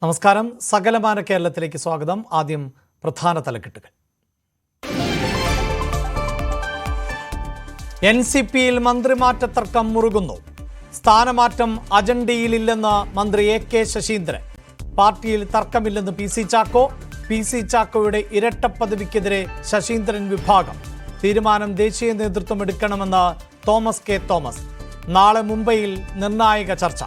നമസ്കാരം. സകലമാന കേരളത്തിലേക്ക് സ്വാഗതം. ആദ്യം പ്രധാന തലക്കെട്ടുകൾ. NCPയിൽ മന്ത്രിമാറ്റ തർക്കം മുറുകുന്നു. സ്ഥാനമാറ്റം അജണ്ടയിലില്ലെന്ന് മന്ത്രി AK ശശീന്ദ്രൻ. പാർട്ടിയിൽ തർക്കമില്ലെന്ന് PC ചാക്കോ. PC ചാക്കോയുടെ ഇരട്ടപ്പദവിക്കെതിരെ ശശീന്ദ്രൻ വിഭാഗം. തീരുമാനം ദേശീയ നേതൃത്വം എടുക്കണമെന്ന് തോമസ് K. തോമസ്. നാളെ മുംബൈയിൽ നിർണായക ചർച്ച.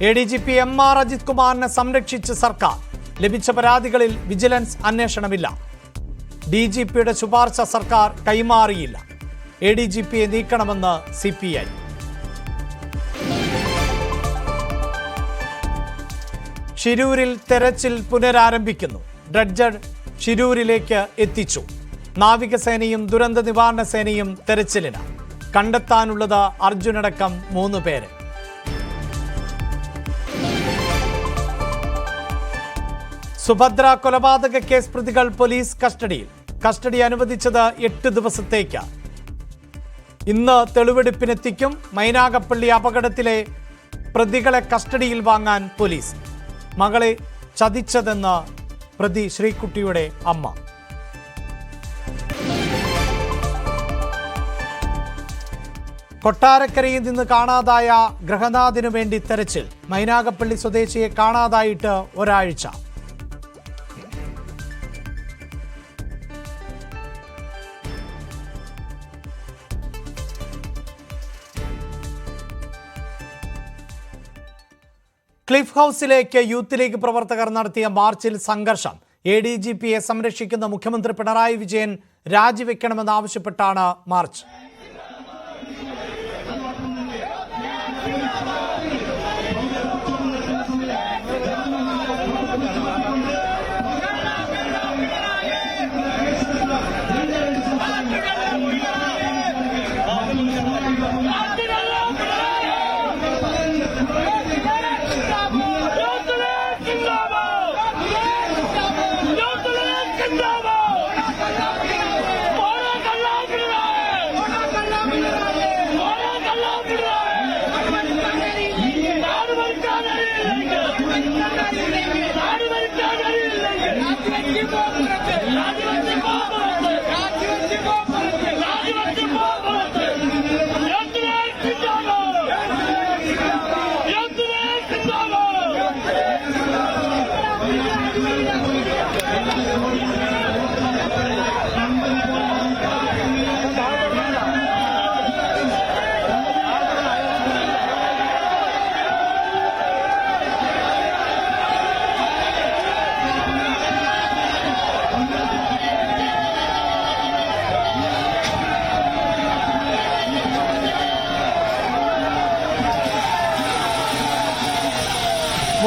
ADGP MR അജിത് കുമാറിനെ സംരക്ഷിച്ച് സർക്കാർ. ലഭിച്ച പരാതികളിൽ വിജിലൻസ് അന്വേഷണമില്ല. DGPയുടെ ശുപാർശ സർക്കാർ കൈമാറിയില്ല. ADGPയെ നീക്കണമെന്ന് CPI. ഷിരൂരിൽ തെരച്ചിൽ പുനരാരംഭിക്കുന്നു. ഡ്രഡ്ജർ ഷിരൂരിലേക്ക് എത്തിച്ചു. നാവികസേനയും ദുരന്ത നിവാരണ സേനയും തെരച്ചിലിന്. കണ്ടെത്താനുള്ളത് അർജുനടക്കം 3 പേരെ. സുഭദ്ര കൊലപാതക കേസ് പ്രതികൾ പോലീസ് കസ്റ്റഡിയിൽ. കസ്റ്റഡി അനുവദിച്ചത് 8 ദിവസത്തേക്ക്. ഇന്ന് തെളിവെടുപ്പിനെത്തിക്കും. മൈനാഗപ്പള്ളി അപകടത്തിലെ പ്രതികളെ കസ്റ്റഡിയിൽ വാങ്ങാൻ പോലീസ്. മകളെ ചതിച്ചതെന്ന് പ്രതി ശ്രീകുട്ടിയുടെ അമ്മ. കൊട്ടാരക്കരയിൽ നിന്ന് കാണാതായ ഗൃഹനാഥിനു വേണ്ടി തെരച്ചിൽ. മൈനാഗപ്പള്ളി സ്വദേശിയെ കാണാതായിട്ട് ഒരാഴ്ച. ക്ലിഫ് ഹൗസിലേക്ക് യൂത്ത് ലീഗ് പ്രവർത്തകർ നടത്തിയ മാർച്ചിൽ സംഘർഷം. ADGPയെ സംരക്ഷിക്കുന്ന മുഖ്യമന്ത്രി പിണറായി വിജയൻ രാജിവെക്കണമെന്നാവശ്യപ്പെട്ടാണ് മാർച്ച്.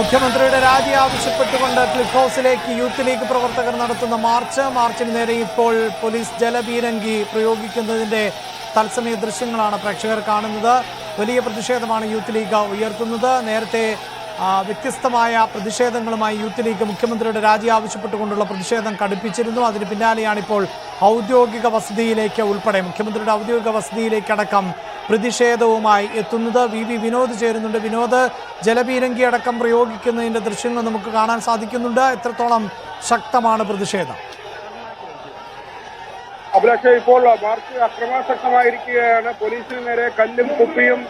മുഖ്യമന്ത്രിയുടെ രാജി ആവശ്യപ്പെട്ടുകൊണ്ട് ക്ലിഫ് ഹൗസിലേക്ക് യൂത്ത് ലീഗ് പ്രവർത്തകർ നടത്തുന്ന മാർച്ചിന് നേരെ ഇപ്പോൾ പോലീസ് ജലപീരങ്കി പ്രയോഗിക്കുന്നതിന്റെ തത്സമയ ദൃശ്യങ്ങളാണ് പ്രേക്ഷകർ കാണുന്നത്. വലിയ പ്രതിഷേധമാണ് യൂത്ത് ലീഗ് ഉയർത്തുന്നത്. നേരത്തെ വ്യത്യസ്തമായ പ്രതിഷേധങ്ങളുമായി യൂത്ത് ലീഗ് മുഖ്യമന്ത്രിയുടെ രാജി ആവശ്യപ്പെട്ടുകൊണ്ടുള്ള പ്രതിഷേധം കടുപ്പിച്ചിരുന്നു. അതിന് പിന്നാലെയാണിപ്പോൾ ഔദ്യോഗിക വസതിയിലേക്ക് ഉൾപ്പെടെ മുഖ്യമന്ത്രിയുടെ ഔദ്യോഗിക വസതിയിലേക്കടക്കം പ്രതിഷേധവുമായി എത്തുന്നത്. VV വിനോദ് ചേരുന്നുണ്ട്. വിനോദ്, ജലപീരങ്കി അടക്കം പ്രയോഗിക്കുന്നതിന്റെ ദൃശ്യങ്ങൾ നമുക്ക് കാണാൻ സാധിക്കുന്നുണ്ട്. എത്രത്തോളം ശക്തമാണ് പ്രതിഷേധം? അഭിലാഷ്, ഇപ്പോൾ മാർച്ച് അക്രമാസക്തമായിരിക്കുകയാണ്. പോലീസിന് നേരെ കല്ലും കുപ്പിയും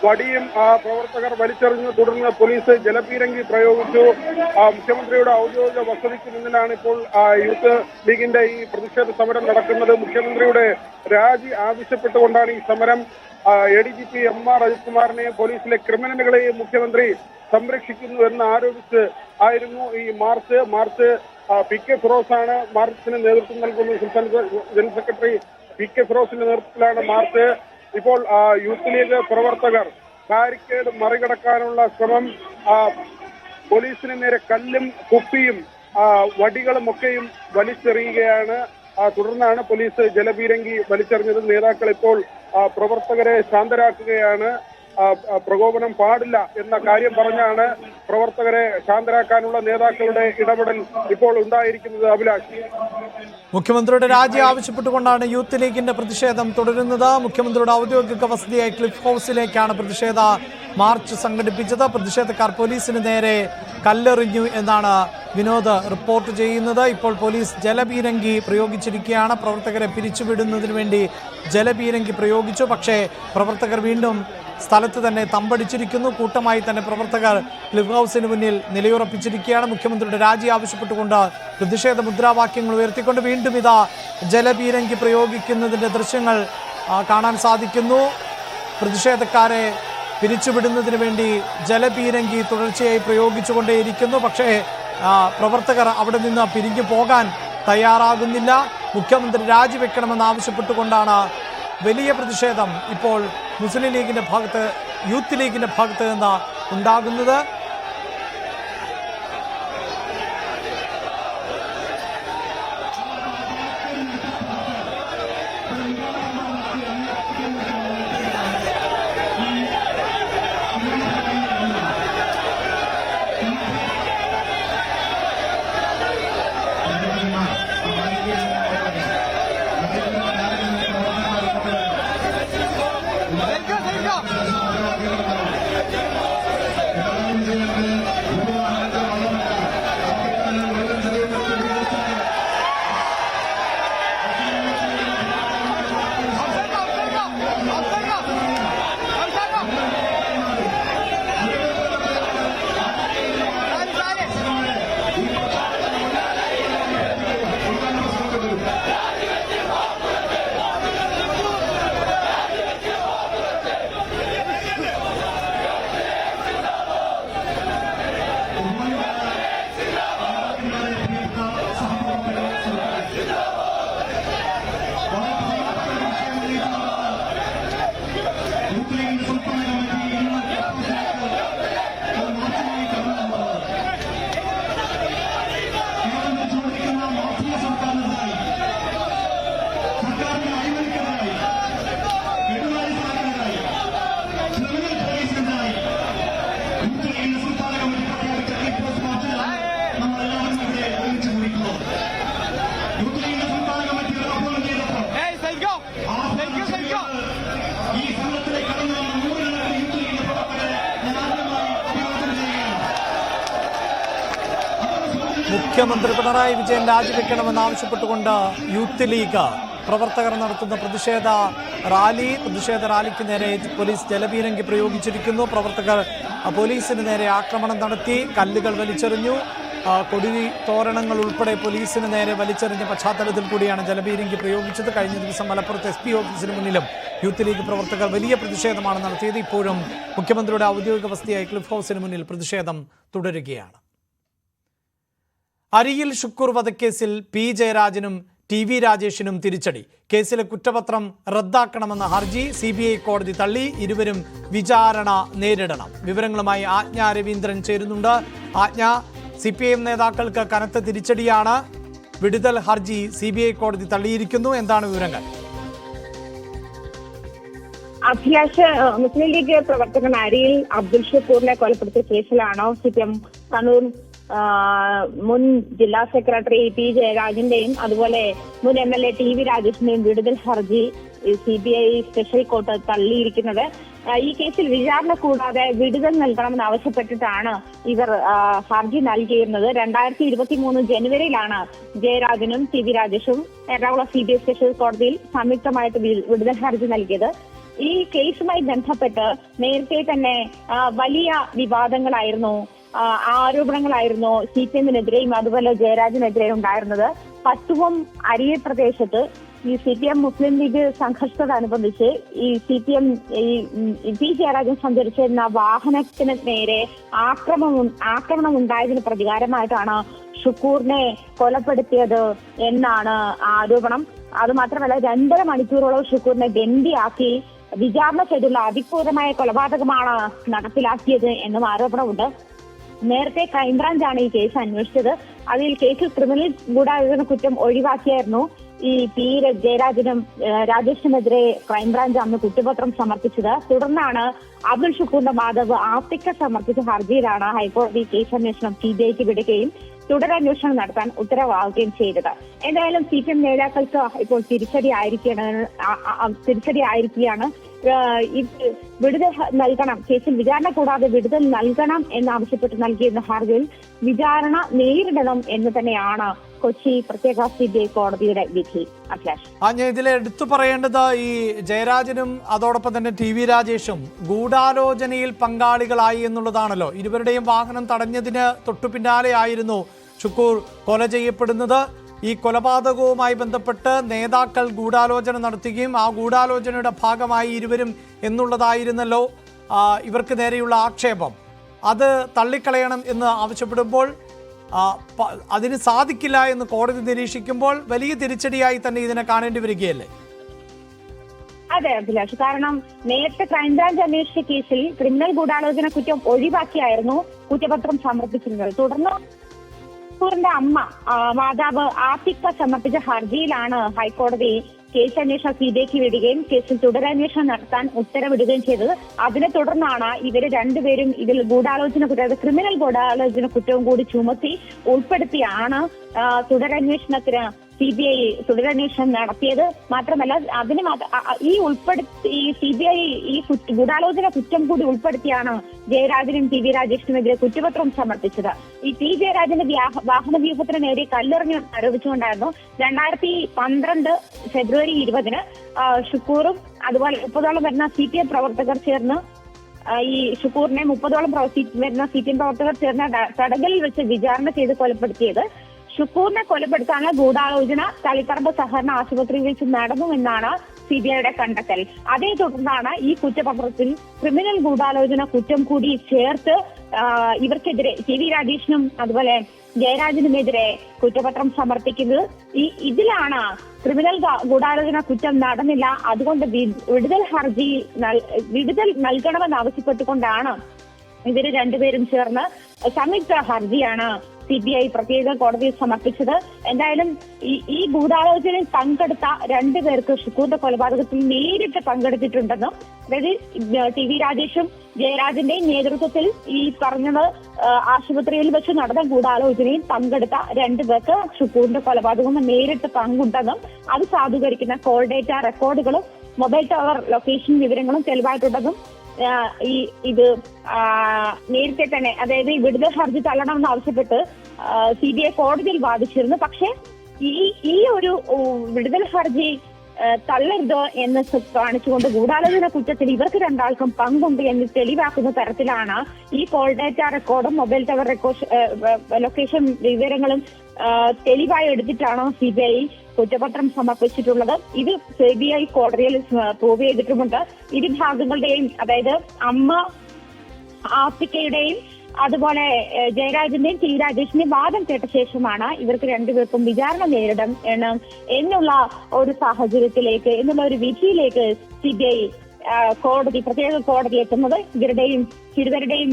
വടിയും പ്രവർത്തകർ വലിച്ചെറിഞ്ഞു. തുടർന്ന് പോലീസ് ജലപീരങ്കി പ്രയോഗിച്ചു. മുഖ്യമന്ത്രിയുടെ ഔദ്യോഗിക വസതിക്ക് മുന്നിലാണ് ഇപ്പോൾ യൂത്ത് ലീഗിന്റെ ഈ പ്രതിഷേധ സമരം നടക്കുന്നത്. മുഖ്യമന്ത്രിയുടെ രാജി ആവശ്യപ്പെട്ടുകൊണ്ടാണ് ഈ സമരം. ADGP MR അജിത് കുമാറിനെയും പോലീസിലെ ക്രിമിനലുകളെയും മുഖ്യമന്ത്രി സംരക്ഷിക്കുന്നു എന്ന് ആരോപിച്ച് ആയിരുന്നു ഈ മാർച്ച്. PK ഫിറോസാണ് മാർച്ചിന് നേതൃത്വം നൽകുന്നത്. സംസ്ഥാന ജനറൽ സെക്രട്ടറി PK ഫിറോസിന്റെ നേതൃത്വത്തിലാണ് മാർച്ച്. ഇപ്പോൾ യൂത്ത് ലീഗ് പ്രവർത്തകർ ബാരിക്കേഡ് മറികടക്കാനുള്ള ശ്രമം. പോലീസിന് നേരെ കല്ലും കുപ്പിയും വടികളും ഒക്കെയും വലിച്ചെറിയുകയാണ്. തുടർന്നാണ് പോലീസ് ജലപീരങ്കി വലിച്ചെറിഞ്ഞത്. നേതാക്കൾ ഇപ്പോൾ പ്രവർത്തകരെ ശാന്തരാക്കുകയാണ്. പ്രകോപനം പാടില്ല എന്ന കാര്യം പറഞ്ഞാണ് പ്രവർത്തകരെ ശാന്തരാക്കാനുള്ള നേതാക്കളുടെ ഇടപെടൽ ഇപ്പോൾ ഉണ്ടായിരിക്കുന്നത്. അഭിലാഷ്, മുഖ്യമന്ത്രിയുടെ രാജി ആവശ്യപ്പെട്ടുകൊണ്ടാണ് യൂത്ത് ലീഗിന്റെ പ്രതിഷേധം തുടരുന്നത്. മുഖ്യമന്ത്രിയുടെ ഔദ്യോഗിക വസതിയായ ക്ലിഫ് ഹൗസിലേക്കാണ് പ്രതിഷേധ മാർച്ച് സംഘടിപ്പിച്ചത്. പ്രതിഷേധക്കാർ പോലീസിന് നേരെ കല്ലെറിഞ്ഞു എന്നാണ് വിനോദ് റിപ്പോർട്ട് ചെയ്യുന്നത്. ഇപ്പോൾ പോലീസ് ജലപീരങ്കി പ്രയോഗിച്ചിരിക്കുകയാണ്. പ്രവർത്തകരെ പിരിച്ചുവിടുന്നതിന് വേണ്ടി ജലപീരങ്കി പ്രയോഗിച്ചു. പക്ഷേ പ്രവർത്തകർ വീണ്ടും സ്ഥലത്ത് തന്നെ തമ്പടിച്ചിരിക്കുന്നു. കൂട്ടമായി തന്നെ പ്രവർത്തകർ ക്ലിഫ് ഹൗസിന് മുന്നിൽ നിലയുറപ്പിച്ചിരിക്കുകയാണ്. മുഖ്യമന്ത്രിയുടെ രാജി ആവശ്യപ്പെട്ടുകൊണ്ട് പ്രതിഷേധ മുദ്രാവാക്യങ്ങൾ ഉയർത്തിക്കൊണ്ട് വീണ്ടും ഇതാ ജലപീരങ്കി പ്രയോഗിക്കുന്നതിൻ്റെ ദൃശ്യങ്ങൾ കാണാൻ സാധിക്കുന്നു. പ്രതിഷേധക്കാരെ പിരിച്ചുവിടുന്നതിന് വേണ്ടി ജലപീരങ്കി തുടർച്ചയായി പ്രയോഗിച്ചുകൊണ്ടേയിരിക്കുന്നു. പക്ഷേ പ്രവർത്തകർ അവിടെ നിന്ന് പിരിഞ്ഞു പോകാൻ തയ്യാറാകുന്നില്ല. മുഖ്യമന്ത്രി രാജിവെക്കണമെന്ന് ആവശ്യപ്പെട്ടുകൊണ്ടാണ് വലിയ പ്രതിഷേധം ഇപ്പോൾ മുസ്ലിം ലീഗിന്റെ ഭാഗത്ത്, യൂത്ത് ലീഗിന്റെ ഭാഗത്ത് നിന്ന് ഉണ്ടാകുന്നത്. മുഖ്യമന്ത്രി പിണറായി വിജയൻ രാജിവെക്കണമെന്നാവശ്യപ്പെട്ടുകൊണ്ട് യൂത്ത് ലീഗ് പ്രവർത്തകർ നടത്തുന്ന പ്രതിഷേധ റാലിക്ക് നേരെ പോലീസ് ജലപീരങ്കി പ്രയോഗിച്ചിരിക്കുന്നു. പ്രവർത്തകർ പോലീസിന് നേരെ ആക്രമണം നടത്തി, കല്ലുകൾ വലിച്ചെറിഞ്ഞു, കൊടി തോരണങ്ങൾ ഉൾപ്പെടെ പോലീസിന് നേരെ വലിച്ചെറിഞ്ഞ പശ്ചാത്തലത്തിൽ കൂടിയാണ് ജലപീരങ്കി പ്രയോഗിച്ചത്. കഴിഞ്ഞ ദിവസം മലപ്പുറത്ത് SP ഓഫീസിന് മുന്നിലും യൂത്ത് ലീഗ് പ്രവർത്തകർ വലിയ പ്രതിഷേധമാണ് നടത്തിയത്. ഇപ്പോഴും മുഖ്യമന്ത്രിയുടെ ഔദ്യോഗിക വസതിയായ ക്ലിഫ് ഹൗസിന് മുന്നിൽ പ്രതിഷേധം തുടരുകയാണ്. അരിയിൽ ഷുക്കൂർ വധക്കേസിൽ P ജയരാജനും TV രാജേഷിനും തിരിച്ചടി. കേസിലെ കുറ്റപത്രം റദ്ദാക്കണമെന്ന ഹർജി CBI കോടതി തള്ളി. ഇരുവരും വിചാരണ നേരിടണം. വിവരങ്ങളുമായി ആജ്ഞ രവീന്ദ്രൻ ചേരുന്നുണ്ട്. ആജ്ഞ, CPIM നേതാക്കൾക്ക് കനത്ത തിരിച്ചടിയാണ്. വിടുതൽ ഹർജി CBI കോടതി തള്ളിയിരിക്കുന്നു. എന്താണ് വിവരങ്ങൾ? അഭിലാഷ്, മുസ്ലിം ലീഗ് പ്രവർത്തകൻ അരിയിൽ അബ്ദുൽ ഷുക്കൂറിനെ കൊലപ്പെടുത്തിയ കേസിലാണോ CPM കണ്ണൂർ മുൻ ജില്ലാ സെക്രട്ടറി P ജയരാജന്റെയും അതുപോലെ മുൻ MLA TV രാജേഷിന്റെയും വിടുതൽ ഹർജി CBI സ്പെഷ്യൽ കോർട്ട് തള്ളിയിരിക്കുന്നത്? ഈ കേസിൽ വിചാരണ കൂടാതെ വിടുതൽ നൽകണമെന്ന് ആവശ്യപ്പെട്ടിട്ടാണ് ഇവർ ഹർജി നൽകിയിരുന്നത്. 2023 ജനുവരിയിലാണ് ജയരാജനും TV രാജേഷും എറണാകുളം CBI സ്പെഷ്യൽ കോടതിയിൽ സംയുക്തമായിട്ട് വിടുതൽ ഹർജി നൽകിയത്. ഈ കേസുമായി ബന്ധപ്പെട്ട് നേരത്തെ തന്നെ വലിയ വിവാദങ്ങളായിരുന്നു, ആരോപണങ്ങളായിരുന്നു CPM-നെതിരെയും അതുപോലെ ജയരാജനെതിരെയും ഉണ്ടായിരുന്നത്. പത്തുവം അരിയ പ്രദേശത്ത് ഈ CPM മുസ്ലിം ലീഗ് സംഘർഷത്തോടനുബന്ധിച്ച് ഈ CPM P ജയരാജൻ സഞ്ചരിച്ചിരുന്ന വാഹനത്തിന് നേരെ ആക്രമണം ഉണ്ടായതിന് പ്രതികാരമായിട്ടാണ് ഷുക്കൂറിനെ കൊലപ്പെടുത്തിയത് എന്നാണ് ആരോപണം. അതുമാത്രമല്ല 2.5 മണിക്കൂറോളം ഷുക്കൂറിനെ ബന്ദിയാക്കി വിചാരണ ചെയ്തുള്ള അതിക്രൂരമായ കൊലപാതകമാണ് നടപ്പിലാക്കിയത് എന്നും ആരോപണമുണ്ട്. നേരത്തെ ക്രൈംബ്രാഞ്ചാണ് ഈ കേസ് അന്വേഷിച്ചത്. അതിൽ കേസിൽ ക്രിമിനൽ ഗൂഢാലോചന കുറ്റം ഒഴിവാക്കിയായിരുന്നു. ഈ പി ജയരാജനും രാജേഷിനുമെതിരെ ക്രൈംബ്രാഞ്ച് അന്ന് കുറ്റപത്രം സമർപ്പിച്ചത്. തുടർന്നാണ് അബ്ദുൾ ഷുക്കൂറിന്റെ മാതാവ് ആത്തിക്ക സമർപ്പിച്ച ഹർജിയിലാണ് ഹൈക്കോടതി കേസന്വേഷണം CBIക്ക് വിടുകയും തുടരന്വേഷണം നടത്താൻ ഉത്തരവാകുകയും ചെയ്തത്. എന്തായാലും CPM നേതാക്കൾക്ക് ഇപ്പോൾ തിരിച്ചടിയായിരിക്കുകയാണ്. വിടുതൽ നൽകണം, കേസിൽ വിചാരണ കൂടാതെ വിടുതൽ നൽകണം എന്നാവശ്യപ്പെട്ട് നൽകിയിരുന്ന ഹർജിയിൽ വിചാരണ നേരിടണം എന്ന് തന്നെയാണ് കൊച്ചി പ്രത്യേക CBI കോടതിയുടെ വിധി. അഭിലാഷ്, ഞാൻ ഇതിൽ എടുത്തു പറയേണ്ടത് ഈ ജയരാജനും അതോടൊപ്പം തന്നെ TV രാജേഷും ഗൂഢാലോചനയിൽ പങ്കാളികളായി എന്നുള്ളതാണല്ലോ. ഇരുവരുടെയും വാഹനം തടഞ്ഞതിന് തൊട്ടു പിന്നാലെയായിരുന്നു ഷുക്കൂർ കൊല ചെയ്യപ്പെടുന്നത്. ഈ കൊലപാതകവുമായി ബന്ധപ്പെട്ട് നേതാക്കൾ ഗൂഢാലോചന നടത്തുകയും ആ ഗൂഢാലോചനയുടെ ഭാഗമായി ഇരുവരും എന്നുള്ളതായിരുന്നല്ലോ ഇവർക്ക് നേരെയുള്ള ആക്ഷേപം. അത് തള്ളിക്കളയണം എന്ന് ആവശ്യപ്പെടുമ്പോൾ അതിന് സാധിക്കില്ല എന്ന് കോടതി നിരീക്ഷിക്കുമ്പോൾ വലിയ തിരിച്ചടിയായി തന്നെ ഇതിനെ കാണേണ്ടി വരികയല്ലേ? അതെ അഭിലാഷ്, കാരണം നേരത്തെ ക്രൈംബ്രാഞ്ച് അന്വേഷിച്ച കേസിൽ ക്രിമിനൽ ഗൂഢാലോചന കുറ്റം ഒഴിവാക്കിയായിരുന്നു കുറ്റപത്രം സമർപ്പിച്ചിരുന്നത്. തുടർന്ന് ഷുക്കൂറിന്റെ അമ്മ മാതാവ് ആത്തിക്ക സമർപ്പിച്ച ഹർജിയിലാണ് ഹൈക്കോടതി കേസ് അന്വേഷണം CBIക്ക് വിടുകയും കേസിൽ തുടരന്വേഷണം നടത്താൻ ഉത്തരവിടുകയും ചെയ്തത്. അതിനെ തുടർന്നാണ് ഇവര് രണ്ടുപേരും ഇതിൽ ഗൂഢാലോചന കുറ്റം, ക്രിമിനൽ ഗൂഢാലോചന കുറ്റവും കൂടി ചുമത്തി ഉൾപ്പെടുത്തിയാണ് തുടരന്വേഷണത്തിന് CBI തുടരന്വേഷണം നടത്തിയത്. മാത്രമല്ല അതിന് ഈ CBI ഈ ഗൂഢാലോചന കുറ്റം കൂടി ഉൾപ്പെടുത്തിയാണ് ജയരാജനും TV രാജേഷിനുമെതിരെ കുറ്റപത്രം സമർപ്പിച്ചത്. ഈ P ജയരാജന്റെ വാഹന വ്യൂഹത്തിന് നേരെ കല്ലെറിഞ്ഞ് ആരോപിച്ചുകൊണ്ടായിരുന്നു 2012 ഫെബ്രുവരി 20-ന് ഷുക്കൂറും അതുപോലെ 30ഓളം വരുന്ന CPM പ്രവർത്തകർ ചേർന്ന് ഈ ഷുക്കൂറിനെ 30ഓളം വരുന്ന CPM പ്രവർത്തകർ ചേർന്ന് തടങ്കലിൽ വെച്ച് വിചാരണ ചെയ്ത് കൊലപ്പെടുത്തിയത്. ഷുക്കൂറിനെ കൊലപ്പെടുത്താനുള്ള ഗൂഢാലോചന തളിപ്പറമ്പ് സഹകരണ ആശുപത്രിയിൽ വെച്ച് നടന്നുവെന്നാണ് CBIയുടെ കണ്ടെത്തൽ. അതേ തുടർന്നാണ് ഈ കുറ്റപത്രത്തിൽ ക്രിമിനൽ ഗൂഢാലോചന കുറ്റം കൂടി ചേർത്ത് ഇവർക്കെതിരെ TV രാജേഷിനും അതുപോലെ ജയരാജനുമെതിരെ കുറ്റപത്രം സമർപ്പിക്കുന്നത്. ഇതിലാണ് ക്രിമിനൽ ഗൂഢാലോചന കുറ്റം നടന്നില്ല, അതുകൊണ്ട് വിടുതൽ നൽകണമെന്ന് ആവശ്യപ്പെട്ടുകൊണ്ടാണ് ഇവര് രണ്ടുപേരും ചേർന്ന് സംയുക്ത ഹർജിയാണ് CBI പ്രത്യേക കോടതിയിൽ സമർപ്പിച്ചത്. എന്തായാലും ഈ ഗൂഢാലോചനയിൽ പങ്കെടുത്ത രണ്ടുപേർക്ക് ഷുക്കൂറിന്റെ കൊലപാതകത്തിൽ നേരിട്ട് പങ്കെടുത്തിട്ടുണ്ടെന്നും, അതായത് TV രാജേഷും ജയരാജന്റെയും നേതൃത്വത്തിൽ ഈ പറഞ്ഞത് ആശുപത്രിയിൽ വെച്ച് നടന്ന ഗൂഢാലോചനയിൽ പങ്കെടുത്ത രണ്ടുപേർക്ക് ഷുക്കൂറിന്റെ കൊലപാതകം നേരിട്ട് പങ്കുണ്ടെന്നും അത് സാധൂകരിക്കുന്ന കോൾ ഡേറ്റ റെക്കോർഡുകളും മൊബൈൽ ടവർ ലൊക്കേഷൻ വിവരങ്ങളും തെളിവായിട്ടുണ്ടെന്നും ഇത് നേരത്തെ തന്നെ, അതായത് ഈ വിടുതൽ ഹർജി തള്ളണമെന്ന് ആവശ്യപ്പെട്ട് CBI കോടതിയിൽ വാദിച്ചിരുന്നു. പക്ഷെ ഈ ഒരു വിടുതൽ ഹർജി തള്ളരുത് എന്ന് കാണിച്ചുകൊണ്ട് ഗൂഢാലോചന കുറ്റത്തിൽ ഇവർക്ക് രണ്ടാൾക്കും പങ്കുണ്ട് എന്ന് തെളിവാക്കുന്ന തരത്തിലാണ് ഈ കോൾ ഡേറ്റ റെക്കോർഡും മൊബൈൽ ടവർ ലൊക്കേഷൻ വിവരങ്ങളും തെളിവായി എടുത്തിട്ടാണ് CBI കുറ്റപത്രം സമർപ്പിച്ചിട്ടുള്ളത്. ഇത് CBI കോടതിയിൽ പ്രൂവ് ചെയ്തിട്ടുമുണ്ട്. ഇരുഭാഗങ്ങളുടെയും, അതായത് അമ്മ ആത്തിക്കയുടെയും അതുപോലെ ജയരാജന്റെയും TV രാജേഷിന്റെയും വാദം കേട്ട ശേഷമാണ് ഇവർക്ക് രണ്ടുപേർക്കും വിചാരണ നേരിടും എന്നുള്ള ഒരു സാഹചര്യത്തിലേക്ക്, എന്നുള്ള ഒരു വിധിയിലേക്ക് CBI പ്രത്യേക കോടതി എത്തുന്നത്. ഇരുവരുടെയും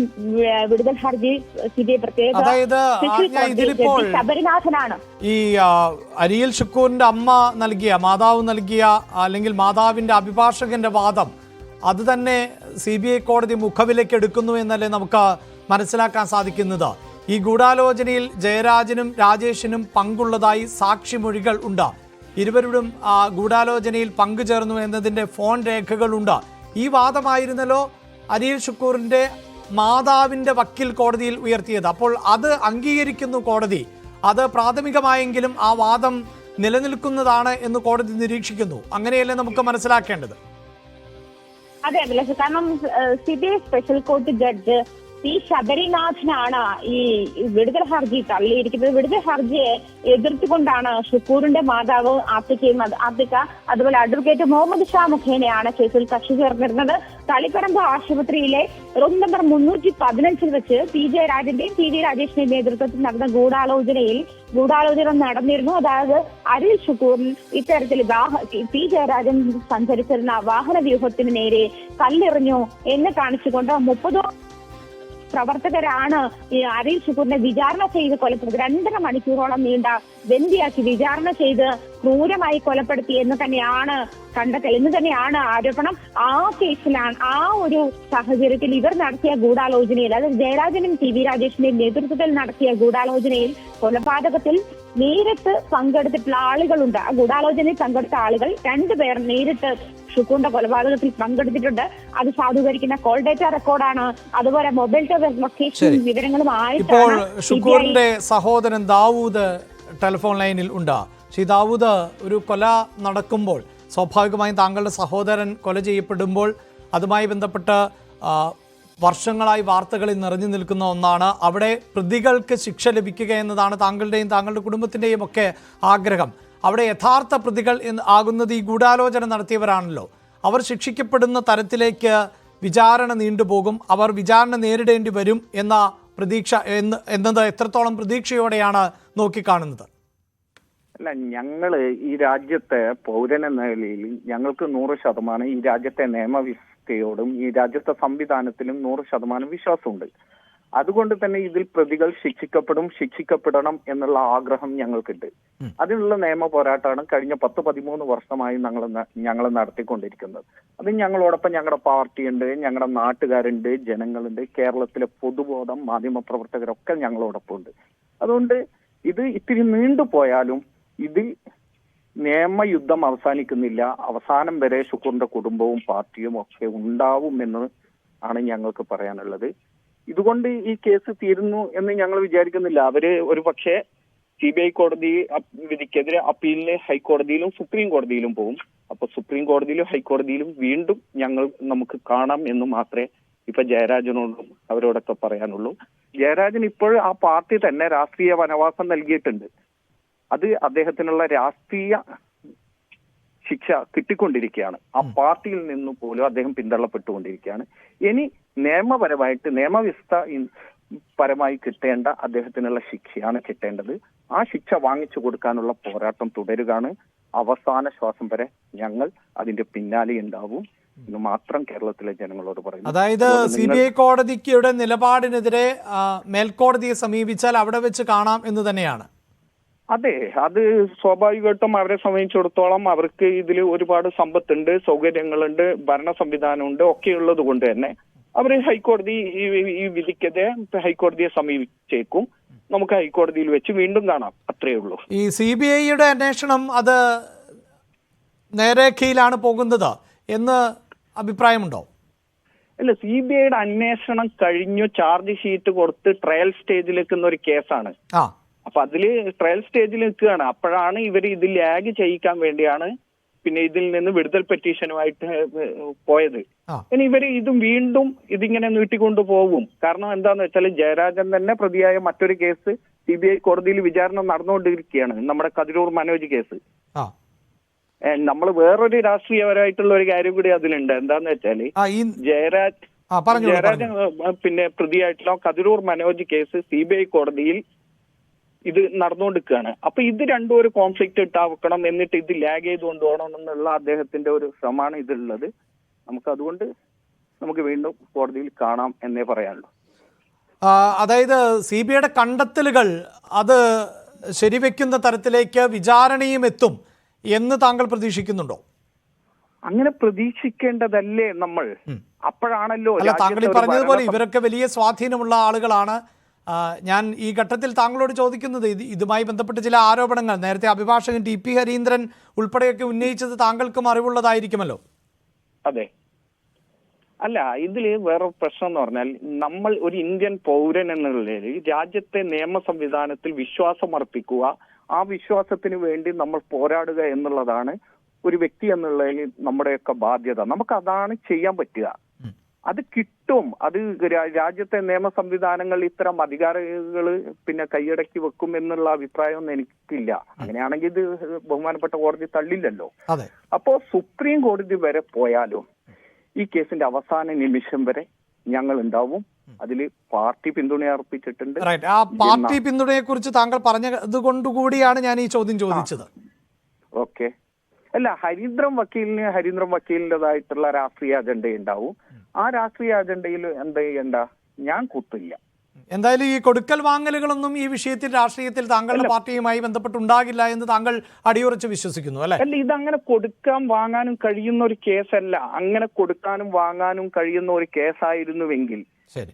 വിടുതൽ ഹർജി CBI പ്രത്യേക ശബരിനാഥനാണ്. ഈ അരിയിൽ ഷുക്കൂറിന്റെ അമ്മ മാതാവ് നൽകിയ അല്ലെങ്കിൽ മാതാവിന്റെ അഭിഭാഷകന്റെ വാദം അത് തന്നെ CBI കോടതി മുഖവിലേക്ക് എടുക്കുന്നു എന്നല്ലേ നമുക്ക് മനസ്സിലാക്കാൻ സാധിക്കുന്നത്. ഈ ഗൂഢാലോചനയിൽ ജയരാജനും രാജേഷിനും പങ്കുള്ളതായി സാക്ഷിമൊഴികൾ ഉണ്ട്. ഇരുവരും ഗൂഢാലോചനയിൽ പങ്കുചേർന്നു എന്നതിൻ്റെ ഫോൺ രേഖകളുണ്ട്. ഈ വാദമായിരുന്നല്ലോ അരിയിൽ ഷുക്കൂറിൻ്റെ മാതാവിൻ്റെ വക്കീൽ കോടതിയിൽ ഉയർത്തിയത്. അപ്പോൾ അത് അംഗീകരിക്കുന്നു കോടതി. അത് പ്രാഥമികമായെങ്കിലും ആ വാദം നിലനിൽക്കുന്നതാണ് എന്ന് കോടതി നിരീക്ഷിക്കുന്നു. അങ്ങനെയല്ലേ നമുക്ക് മനസ്സിലാക്കേണ്ടത്? അതെ അഭിലാഷ്, കാരണം CBI special court judge P ശബരിനാഥനാണ് ഈ വിടുതൽ ഹർജി തള്ളിയിരിക്കുന്നത്. വിടുതൽ ഹർജിയെ എതിർത്തുകൊണ്ടാണ് ഷുക്കൂറിന്റെ മാതാവ് ആത്തിക്ക അതുപോലെ അഡ്വക്കേറ്റ് മുഹമ്മദ് ഷാ മുഖേനയാണ് കേസിൽ കക്ഷി ചേർന്നിരുന്നത്. തളിപ്പറമ്പ് ആശുപത്രിയിലെ റൂം നമ്പർ 315 വെച്ച് P ജയരാജന്റെയും TV രാജേഷിന്റെയും നേതൃത്വത്തിൽ നടന്ന ഗൂഢാലോചന നടന്നിരുന്നു. അതായത് അരിൽ ഷുക്കൂറിൽ ഇത്തരത്തിൽ P ജയരാജൻ സഞ്ചരിച്ചിരുന്ന വാഹന വ്യൂഹത്തിന് നേരെ കല്ലെറിഞ്ഞു എന്ന് കാണിച്ചുകൊണ്ട് 30 പ്രവർത്തകരാണ് ഈ അരിൽ ഷുക്കൂറിനെ വിചാരണ ചെയ്ത് കൊലപ്പെടുത്തി 2.5 മണിക്കൂറോളം നീണ്ട ബന്ദിയാക്കി വിചാരണ ചെയ്ത് ക്രൂരമായി കൊലപ്പെടുത്തി എന്ന് തന്നെയാണ് കണ്ടെത്തൽ, എന്ന് തന്നെയാണ് ആരോപണം. ആ കേസിലാണ്, ആ ഒരു സാഹചര്യത്തിൽ ഇവർ നടത്തിയ ഗൂഢാലോചനയിൽ, അതായത് ജയരാജനും ടി വി രാജേഷിന്റെയും നേതൃത്വത്തിൽ നടത്തിയ ഗൂഢാലോചനയിൽ കൊലപാതകത്തിൽ നേരിട്ട് പങ്കെടുത്തിട്ടുള്ള ആളുകളുണ്ട്. ആ ഗൂഢാലോചനയിൽ പങ്കെടുത്ത ആളുകൾ 2 പേർ നേരിട്ട് ഷുക്കൂറിന്റെ കൊലപാതകത്തിൽ പങ്കെടുത്തിട്ടുണ്ട്. അത് സാധൂകരിക്കുന്ന കോൾ ഡേറ്റ റെക്കോർഡാണ്, അതുപോലെ മൊബൈൽ ടവർ ലൊക്കേഷൻ വിവരങ്ങളും ഇപ്പോൾ ആയിട്ടാണ്. ഷുക്കൂറിന്റെ സഹോദരൻ ദാവൂദ് ടെലിഫോൺ ലൈനിൽ ഉണ്ട്. ശ്രീ ദാവൂദ്, ഒരു കൊല നടക്കുമ്പോൾ സ്വാഭാവികമായും താങ്കളുടെ സഹോദരൻ കൊല ചെയ്യപ്പെടുമ്പോൾ അതുമായി ബന്ധപ്പെട്ട് വർഷങ്ങളായി വാർത്തകളിൽ നിറഞ്ഞു നിൽക്കുന്ന ഒന്നാണ്. അവിടെ പ്രതികൾക്ക് ശിക്ഷ ലഭിക്കുക എന്നതാണ് താങ്കളുടെയും താങ്കളുടെ കുടുംബത്തിൻ്റെയും ഒക്കെ ആഗ്രഹം. അവിടെ യഥാർത്ഥ പ്രതികൾ ആകുന്നത് ഈ ഗൂഢാലോചന നടത്തിയവരാണല്ലോ. അവർ ശിക്ഷിക്കപ്പെടുന്ന തരത്തിലേക്ക് വിചാരണ നീണ്ടുപോകും, അവർ വിചാരണ നേരിടേണ്ടി വരും എന്ന പ്രതീക്ഷ എന്നത് എത്രത്തോളം പ്രതീക്ഷയോടെയാണ് നോക്കിക്കാണുന്നത്? അല്ല, ഞങ്ങള് ഈ രാജ്യത്തെ പൗരനെന്ന നിലയിൽ ഞങ്ങൾക്ക് 100% ഈ രാജ്യത്തെ നിയമവ്യവസ്ഥയോടും ഈ രാജ്യത്തെ സംവിധാനത്തിലും 100% വിശ്വാസമുണ്ട്. അതുകൊണ്ട് തന്നെ ഇതിൽ പ്രതികൾ ശിക്ഷിക്കപ്പെടണം എന്നുള്ള ആഗ്രഹം ഞങ്ങൾക്കുണ്ട്. അതിനുള്ള നിയമ പോരാട്ടമാണ് കഴിഞ്ഞ 10-13 വർഷമായി ഞങ്ങൾ നടത്തിക്കൊണ്ടിരിക്കുന്നത്. അത് ഞങ്ങളോടൊപ്പം ഞങ്ങളുടെ പാർട്ടിയുണ്ട്, ഞങ്ങളുടെ നാട്ടുകാരുണ്ട്, ജനങ്ങളുണ്ട്, കേരളത്തിലെ പൊതുബോധം, മാധ്യമപ്രവർത്തകരൊക്കെ ഞങ്ങളോടൊപ്പം ഉണ്ട്. അതുകൊണ്ട് ഇത് ഇത്തിരി നീണ്ടുപോയാലും ഇതിൽ നിയമയുദ്ധം അവസാനിക്കുന്നില്ല. അവസാനം വരെ ഷുക്കൂറിന്റെ കുടുംബവും പാർട്ടിയും ഒക്കെ ഉണ്ടാവുമെന്ന് ആണ് ഞങ്ങൾക്ക് പറയാനുള്ളത്. ഇതുകൊണ്ട് ഈ കേസ് തീരുന്നു എന്ന് ഞങ്ങൾ വിചാരിക്കുന്നില്ല. അവര് ഒരു പക്ഷേ CBI കോടതി വിധിക്കെതിരെ അപ്പീലിന് ഹൈക്കോടതിയിലും സുപ്രീം കോടതിയിലും പോകും. അപ്പൊ സുപ്രീം കോടതിയിലും ഹൈക്കോടതിയിലും വീണ്ടും നമുക്ക് കാണാം എന്ന് മാത്രമേ ഇപ്പൊ ജയരാജനോടും അവരോടൊക്കെ പറയാനുള്ളൂ. ജയരാജൻ ഇപ്പോൾ ആ പാർട്ടി തന്നെ രാഷ്ട്രീയ വനവാസം നൽകിയിട്ടുണ്ട്. അത് അദ്ദേഹത്തിനുള്ള രാഷ്ട്രീയ ശിക്ഷ കിട്ടിക്കൊണ്ടിരിക്കുകയാണ്. ആ പാർട്ടിയിൽ നിന്ന് പോലും അദ്ദേഹം പിന്തള്ളപ്പെട്ടുകൊണ്ടിരിക്കുകയാണ്. ഇനി നിയമപരമായിട്ട് നിയമവ്യവസ്ഥ പരമായി കിട്ടേണ്ട അദ്ദേഹത്തിനുള്ള ശിക്ഷയാണ് കിട്ടേണ്ടത്. ആ ശിക്ഷ വാങ്ങിച്ചു കൊടുക്കാനുള്ള പോരാട്ടം തുടരുകയാണ്. അവസാന ശ്വാസം വരെ ഞങ്ങൾ അതിന്റെ പിന്നാലെ ഉണ്ടാവും എന്ന് മാത്രം കേരളത്തിലെ ജനങ്ങളോട് പറയുന്നു. അതായത് CBI കോടതിയുടെ നിലപാടിനെതിരെ മേൽക്കോടതിയെ സമീപിച്ചാൽ അവിടെ വെച്ച് കാണാം എന്ന് തന്നെയാണ്. അതെ, അത് സ്വാഭാവികമായിട്ടും അവരെ സംബന്ധിച്ചിടത്തോളം അവർക്ക് ഇതിൽ ഒരുപാട് സമ്പത്തുണ്ട്, സൗകര്യങ്ങളുണ്ട്, ഭരണ സംവിധാനമുണ്ട്, ഒക്കെ ഉള്ളത് കൊണ്ട് തന്നെ അവര് ഹൈക്കോടതി ഈ വിധിക്കെതിരെ ഹൈക്കോടതിയെ സമീപിച്ചേക്കും. നമുക്ക് ഹൈക്കോടതിയിൽ വെച്ച് വീണ്ടും കാണാം, അത്രയേ ഉള്ളൂ. ഈ CBIയുടെ അന്വേഷണം അത് നേരേഖയിലാണ് പോകുന്നത് എന്ന് അഭിപ്രായമുണ്ടോ? അല്ല, CBIയുടെ അന്വേഷണം കഴിഞ്ഞു, ചാർജ് ഷീറ്റ് കൊടുത്ത് ട്രയൽ സ്റ്റേജിലേക്ക് ഒരു കേസാണ്. അപ്പൊ അതില് ട്രയൽ സ്റ്റേജിൽ നിൽക്കുകയാണ്. അപ്പോഴാണ് ഇവർ ഇത് ലാഗ് ചെയ്യിക്കാൻ വേണ്ടിയാണ് പിന്നെ ഇതിൽ നിന്ന് വിടുതൽ പെറ്റീഷനുമായിട്ട് പോയത്. ഇനി ഇവര് ഇതും വീണ്ടും ഇതിങ്ങനെ നീട്ടിക്കൊണ്ടു പോകും. കാരണം എന്താന്ന് വെച്ചാൽ ജയരാജൻ തന്നെ പ്രതിയായ മറ്റൊരു കേസ് CBI കോടതിയിൽ വിചാരണ നടന്നുകൊണ്ടിരിക്കുകയാണ്, നമ്മുടെ കതിരൂർ മനോജ് കേസ്. നമ്മൾ വേറൊരു രാഷ്ട്രീയപരമായിട്ടുള്ള ഒരു കാര്യം കൂടി അതിലുണ്ട്. എന്താന്ന് വെച്ചാല് ജയരാജൻ പിന്നെ പ്രതിയായിട്ടുള്ള കതിരൂർ മനോജ് കേസ് CBI കോടതിയിൽ ഇത് നടന്നുകൊണ്ടിരിക്കുകയാണ്. അപ്പൊ ഇത് രണ്ടും ഒരു കോൺഫ്ലിക്റ്റ് ഇട്ടാക്കണം, എന്നിട്ട് ഇത് ലാഗ് ചെയ്ത് കൊണ്ടുപോകണം എന്നുള്ള അദ്ദേഹത്തിന്റെ ഒരു ശ്രമമാണ് ഇതിലുള്ളത്. അതുകൊണ്ട് നമുക്ക് വീണ്ടും കോടതിയിൽ കാണാം എന്നേ പറയാനുള്ളൂ. അതായത് CBIയുടെ കണ്ടെത്തലുകൾ അത് ശരിവെക്കുന്ന തരത്തിലേക്ക് വിചാരണയും എത്തും എന്ന് താങ്കൾ പ്രതീക്ഷിക്കുന്നുണ്ടോ? അങ്ങനെ പ്രതീക്ഷിക്കേണ്ടതല്ലേ നമ്മൾ? അപ്പോഴാണല്ലോ താങ്കൾ ഈ പറഞ്ഞതുപോലെ ഇവരൊക്കെ വലിയ സ്വാധീനമുള്ള ആളുകളാണ്. ഞാൻ ഈ ഘട്ടത്തിൽ താങ്കളോട് ചോദിക്കുന്നത്, ഇതുമായി ബന്ധപ്പെട്ട് ചില ആരോപണങ്ങൾ നേരത്തെ അഭിഭാഷകൻ TP ഹരീന്ദ്രൻ ഉൾപ്പെടെയൊക്കെ ഉന്നയിച്ചത് താങ്കൾക്കും അറിവുള്ളതായിരിക്കുമല്ലോ. അതെ. അല്ല, ഇതില് വേറെ പ്രശ്നം എന്ന് പറഞ്ഞാൽ നമ്മൾ ഒരു ഇന്ത്യൻ പൗരൻ എന്നുള്ളതിൽ രാജ്യത്തെ നിയമ സംവിധാനത്തിൽ വിശ്വാസം അർപ്പിക്കുക, ആ വിശ്വാസത്തിന് വേണ്ടി നമ്മൾ പോരാടുക എന്നുള്ളതാണ് ഒരു വ്യക്തി എന്നുള്ളതിൽ നമ്മുടെയൊക്കെ ബാധ്യത. നമുക്ക് അതാണ് ചെയ്യാൻ പറ്റുക. അത് കിട്ടും. അത് രാജ്യത്തെ നിയമ സംവിധാനങ്ങൾ ഇത്തരം അധികാരികൾ പിന്നെ കൈയടക്കി വെക്കും എന്നുള്ള അഭിപ്രായമൊന്നും എനിക്കില്ല. അങ്ങനെയാണെങ്കിൽ ഇത് ബഹുമാനപ്പെട്ട കോടതി തള്ളില്ലല്ലോ. അപ്പോ സുപ്രീം കോടതി വരെ പോയാലും ഈ കേസിന്റെ അവസാന നിമിഷം വരെ ഞങ്ങൾ ഉണ്ടാവും. അതില് പാർട്ടി പിന്തുണ അർപ്പിച്ചിട്ടുണ്ട്. ആ പാർട്ടി പിന്തുണയെ കുറിച്ച് താങ്കൾ പറഞ്ഞത് കൊണ്ടുകൂടിയാണ് ഞാൻ ഈ ചോദ്യം ചോദിച്ചത്. ഓക്കെ. അല്ല, ഹരീന്ദ്രൻ വക്കീലിൻ്റെതായിട്ടുള്ള രാഷ്ട്രീയ അജണ്ട ഉണ്ടാവും. ആ രാഷ്ട്രീയ അജണ്ടയിൽ എന്താ ചെയ്യണ്ട, ഞാൻ കൂട്ടില്ല. എന്തായാലും ഈ കൊടുക്കൽ വാങ്ങലുകളൊന്നും ഈ വിഷയത്തിൽ രാഷ്ട്രീയത്തിൽ താങ്കളുടെ പാർട്ടിയുമായി ബന്ധപ്പെട്ടുണ്ടാകില്ല എന്ന് താങ്കൾ അടിയുറച്ച് വിശ്വസിക്കുന്നു അല്ലെ? അല്ല, ഇതങ്ങനെ കൊടുക്കാൻ വാങ്ങാനും കഴിയുന്ന ഒരു കേസല്ല. അങ്ങനെ കൊടുക്കാനും വാങ്ങാനും കഴിയുന്ന ഒരു കേസായിരുന്നുവെങ്കിൽ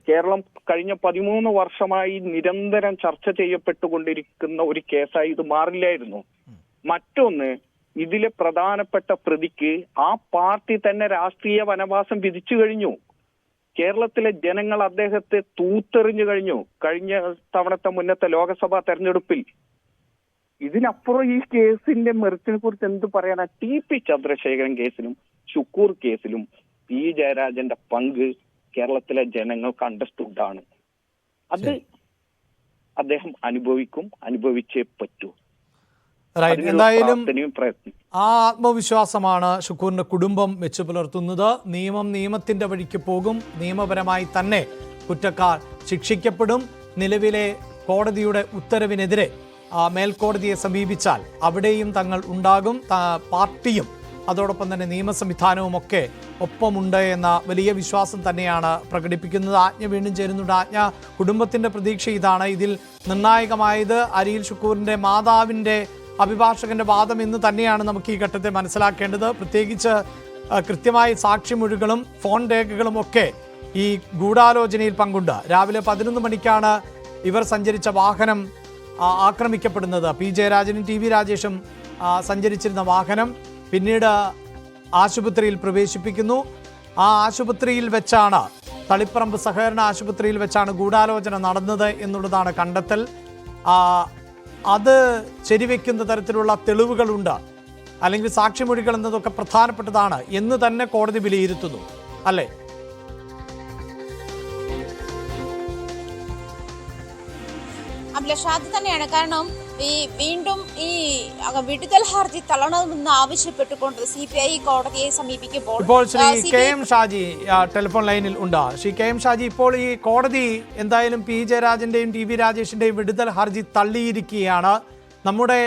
കേരളം കഴിഞ്ഞ 13 വർഷമായി നിരന്തരം ചർച്ച ചെയ്യപ്പെട്ടുകൊണ്ടിരിക്കുന്ന ഒരു കേസായി ഇത് മാറില്ലായിരുന്നു. മറ്റൊന്ന്, ഇതിലെ പ്രധാനപ്പെട്ട പ്രതിക്ക് ആ പാർട്ടി തന്നെ രാഷ്ട്രീയ വനവാസം വിധിച്ചു കഴിഞ്ഞു. കേരളത്തിലെ ജനങ്ങൾ അദ്ദേഹത്തെ തൂത്തെറിഞ്ഞു കഴിഞ്ഞു കഴിഞ്ഞ തവണത്തെ മുന്നത്തെ ലോക്സഭാ തെരഞ്ഞെടുപ്പിൽ. ഇതിനപ്പുറം ഈ കേസിന്റെ മെറിറ്റിനെ കുറിച്ച് എന്ത് പറയാനാ? TP ചന്ദ്രശേഖരൻ കേസിലും ഷുക്കൂർ കേസിലും P ജയരാജന്റെ പങ്ക് കേരളത്തിലെ ജനങ്ങൾക്ക് അണ്ടർസ്റ്റുഡാണ്. അത് അദ്ദേഹം അനുഭവിച്ചേ പറ്റൂ. എന്തായാലും ആ ആത്മവിശ്വാസമാണ് ഷുക്കൂറിന്റെ കുടുംബം വെച്ചു പുലർത്തുന്നത്. നിയമം നിയമത്തിന്റെ വഴിക്ക് പോകും. നിയമപരമായി തന്നെ കുറ്റക്കാർ ശിക്ഷിക്കപ്പെടും. നിലവിലെ കോടതിയുടെ ഉത്തരവിനെതിരെ മേൽക്കോടതിയെ സമീപിച്ചാൽ അവിടെയും തങ്ങൾ ഉണ്ടാകും. പാർട്ടിയും അതോടൊപ്പം തന്നെ നിയമ സംവിധാനവും ഒക്കെ ഒപ്പമുണ്ട് എന്ന വലിയ വിശ്വാസം തന്നെയാണ് പ്രകടിപ്പിക്കുന്നത്. ആജ്ഞ വീണ്ടും ചേരുന്നുണ്ട്. ആജ്ഞ, കുടുംബത്തിന്റെ പ്രതീക്ഷ ഇതാണ്. ഇതിൽ നിർണായകമായത് അരിയിൽ ഷുക്കൂറിന്റെ മാതാവിന്റെ അഭിഭാഷകന്റെ വാദം എന്ന് തന്നെയാണ് നമുക്ക് ഈ ഘട്ടത്തെ മനസ്സിലാക്കേണ്ടത്. പ്രത്യേകിച്ച് കൃത്യമായ സാക്ഷിമൊഴികളും ഫോൺ രേഖകളും ഒക്കെ ഈ ഗൂഢാലോചനയിൽ പങ്കുണ്ട്. രാവിലെ 11 മണിക്കാണ് ഇവർ സഞ്ചരിച്ച വാഹനം ആക്രമിക്കപ്പെടുന്നത്. P ജയരാജനും TV രാജേഷും സഞ്ചരിച്ചിരുന്ന വാഹനം പിന്നീട് ആശുപത്രിയിൽ പ്രവേശിപ്പിക്കുന്നു. ആ ആശുപത്രിയിൽ വെച്ചാണ്, തളിപ്പറമ്പ് സഹകരണ ആശുപത്രിയിൽ വെച്ചാണ് ഗൂഢാലോചന നടന്നത് എന്നുള്ളതാണ് കണ്ടെത്തൽ. അത് ശരിവെക്കുന്ന തരത്തിലുള്ള തെളിവുകളുണ്ട്, അല്ലെങ്കിൽ സാക്ഷിമൊഴികൾ എന്നതൊക്കെ പ്രധാനപ്പെട്ടതാണ് എന്ന് തന്നെ കോടതി വിലയിരുത്തുന്നു അല്ലേ? അഭിലാഷ്, അത് തന്നെയാണ്. കാരണം വീണ്ടും ഈ വിടുതൽ ഹർജി തള്ളണമെന്ന് ആവശ്യപ്പെട്ടുകൊണ്ട് CPI കോടതിയെ സമീപിക്കുമ്പോൾ ഇപ്പോൾ ശ്രീ KM ഷാജി ടെലിഫോൺ ലൈനിൽ ഉണ്ട്. ശ്രീ KM ഷാജി, ഇപ്പോൾ ഈ കോടതി എന്തായാലും P ജയരാജന്റെയും TV രാജേഷിന്റെയും വിടുതൽ ഹർജി തള്ളിയിരിക്കുകയാണ്. നമ്മുടെ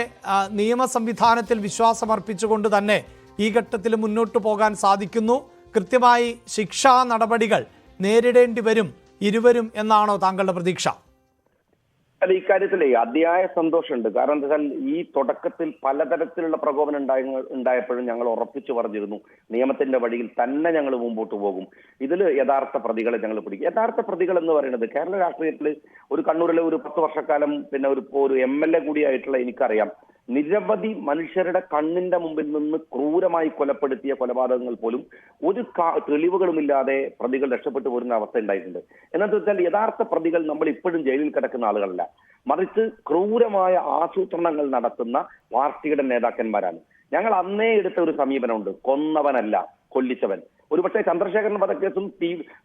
നിയമ സംവിധാനത്തിൽ വിശ്വാസമർപ്പിച്ചുകൊണ്ട് തന്നെ ഈ ഘട്ടത്തിൽ മുന്നോട്ട് പോകാൻ സാധിക്കുന്നു. കൃത്യമായി ശിക്ഷാ നടപടികൾ നേരിടേണ്ടി വരും ഇരുവരും എന്നാണോ താങ്കളുടെ പ്രതീക്ഷ? അല്ല, ഇക്കാര്യത്തിലേ അതിയായ സന്തോഷമുണ്ട്. കാരണം എന്താ വെച്ചാൽ ഈ തുടക്കത്തിൽ പലതരത്തിലുള്ള പ്രകോപനം ഉണ്ടായപ്പോഴും ഞങ്ങൾ ഉറപ്പിച്ചു പറഞ്ഞിരുന്നു നിയമത്തിന്റെ വഴിയിൽ തന്നെ ഞങ്ങൾ മുമ്പോട്ട് പോകും. ഇതിൽ യഥാർത്ഥ പ്രതികളെ ഞങ്ങൾ പിടിക്കും. യഥാർത്ഥ പ്രതികൾ എന്ന് പറയുന്നത് കേരള രാഷ്ട്രീയത്തിൽ ഒരു കണ്ണൂരിലെ ഒരു 10 വർഷക്കാലം പിന്നെ ഒരു MLA കൂടിയായിട്ടുള്ള എനിക്കറിയാം, നിരവധി മനുഷ്യരുടെ കണ്ണിന്റെ മുമ്പിൽ നിന്ന് ക്രൂരമായി കൊലപ്പെടുത്തിയ കൊലപാതകങ്ങൾ പോലും ഒരു തെളിവുകളുമില്ലാതെ പ്രതികൾ രക്ഷപ്പെട്ടു പോരുന്ന അവസ്ഥ ഉണ്ടായിട്ടുണ്ട്. എന്നു വെച്ചാൽ യഥാർത്ഥ പ്രതികൾ നമ്മൾ ഇപ്പോഴും ജയിലിൽ കിടക്കുന്ന ആളുകളല്ല, മറിച്ച് ക്രൂരമായ ആസൂത്രണങ്ങൾ നടത്തുന്ന പാർട്ടിയുടെ നേതാക്കന്മാരാണ്. ഞങ്ങൾ അന്നേ എടുത്ത ഒരു സമീപനമുണ്ട്, കൊന്നവനല്ല കൊല്ലിച്ചവൻ. ഒരുപക്ഷെ ചന്ദ്രശേഖരൻ വധക്കേസും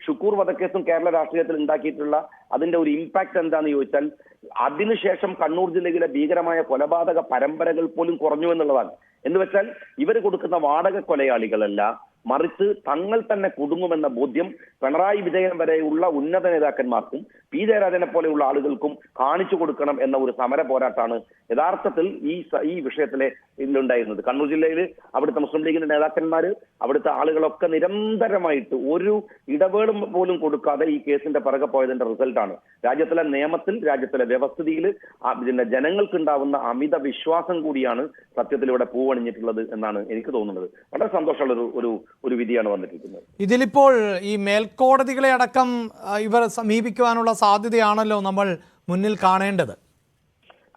ഷുക്കൂർ വധക്കേസും കേരള രാഷ്ട്രീയത്തിൽ ഉണ്ടാക്കിയിട്ടുള്ള അതിന്റെ ഒരു ഇമ്പാക്ട് എന്താണെന്ന് ചോദിച്ചാൽ അതിനുശേഷം കണ്ണൂർ ജില്ലയിലെ ഭീകരമായ കൊലപാതക പരമ്പരകൾ പോലും കുറഞ്ഞു എന്നുള്ളതാണ്. എന്ന് വെച്ചാൽ ഇവർ കൊടുക്കുന്ന വാടക കൊലയാളികളല്ല, മറിച്ച് തങ്ങൾ തന്നെ കുടുങ്ങുമെന്ന ബോധ്യം പിണറായി വിജയൻ വരെയുള്ള ഉന്നത നേതാക്കന്മാർക്കും P ജയരാജനെ പോലെയുള്ള ആളുകൾക്കും കാണിച്ചു കൊടുക്കണം എന്ന ഒരു സമര പോരാട്ടമാണ് യഥാർത്ഥത്തിൽ ഈ വിഷയത്തിലെ ഇതിലുണ്ടായിരുന്നത്. കണ്ണൂർ ജില്ലയിൽ അവിടുത്തെ മുസ്ലിം ലീഗിന്റെ നേതാക്കന്മാര്, അവിടുത്തെ ആളുകളൊക്കെ നിരന്തരമായിട്ട് ഒരു ഇടവേളും പോലും കൊടുക്കാതെ ഈ കേസിന്റെ പിറകെ പോയതിന്റെ റിസൾട്ടാണ്. രാജ്യത്തിലെ നിയമത്തിൽ, രാജ്യത്തിലെ വ്യവസ്ഥിതിയിൽ പിന്നെ ജനങ്ങൾക്കുണ്ടാവുന്ന അമിത വിശ്വാസം കൂടിയാണ് സത്യത്തിൽ ഇവിടെ പൂവണിഞ്ഞിട്ടുള്ളത് എന്നാണ് എനിക്ക് തോന്നുന്നത്. വളരെ സന്തോഷമുള്ള ഒരു വിധിയാണ് വന്നിരിക്കുന്നത്. ഇതിലിപ്പോൾ ഈ മേൽക്കോടതികളെ അടക്കം ഇവർ സമീപിക്കുവാനുള്ള സാധ്യതയാണല്ലോ നമ്മൾ മുന്നിൽ കാണേണ്ടത്.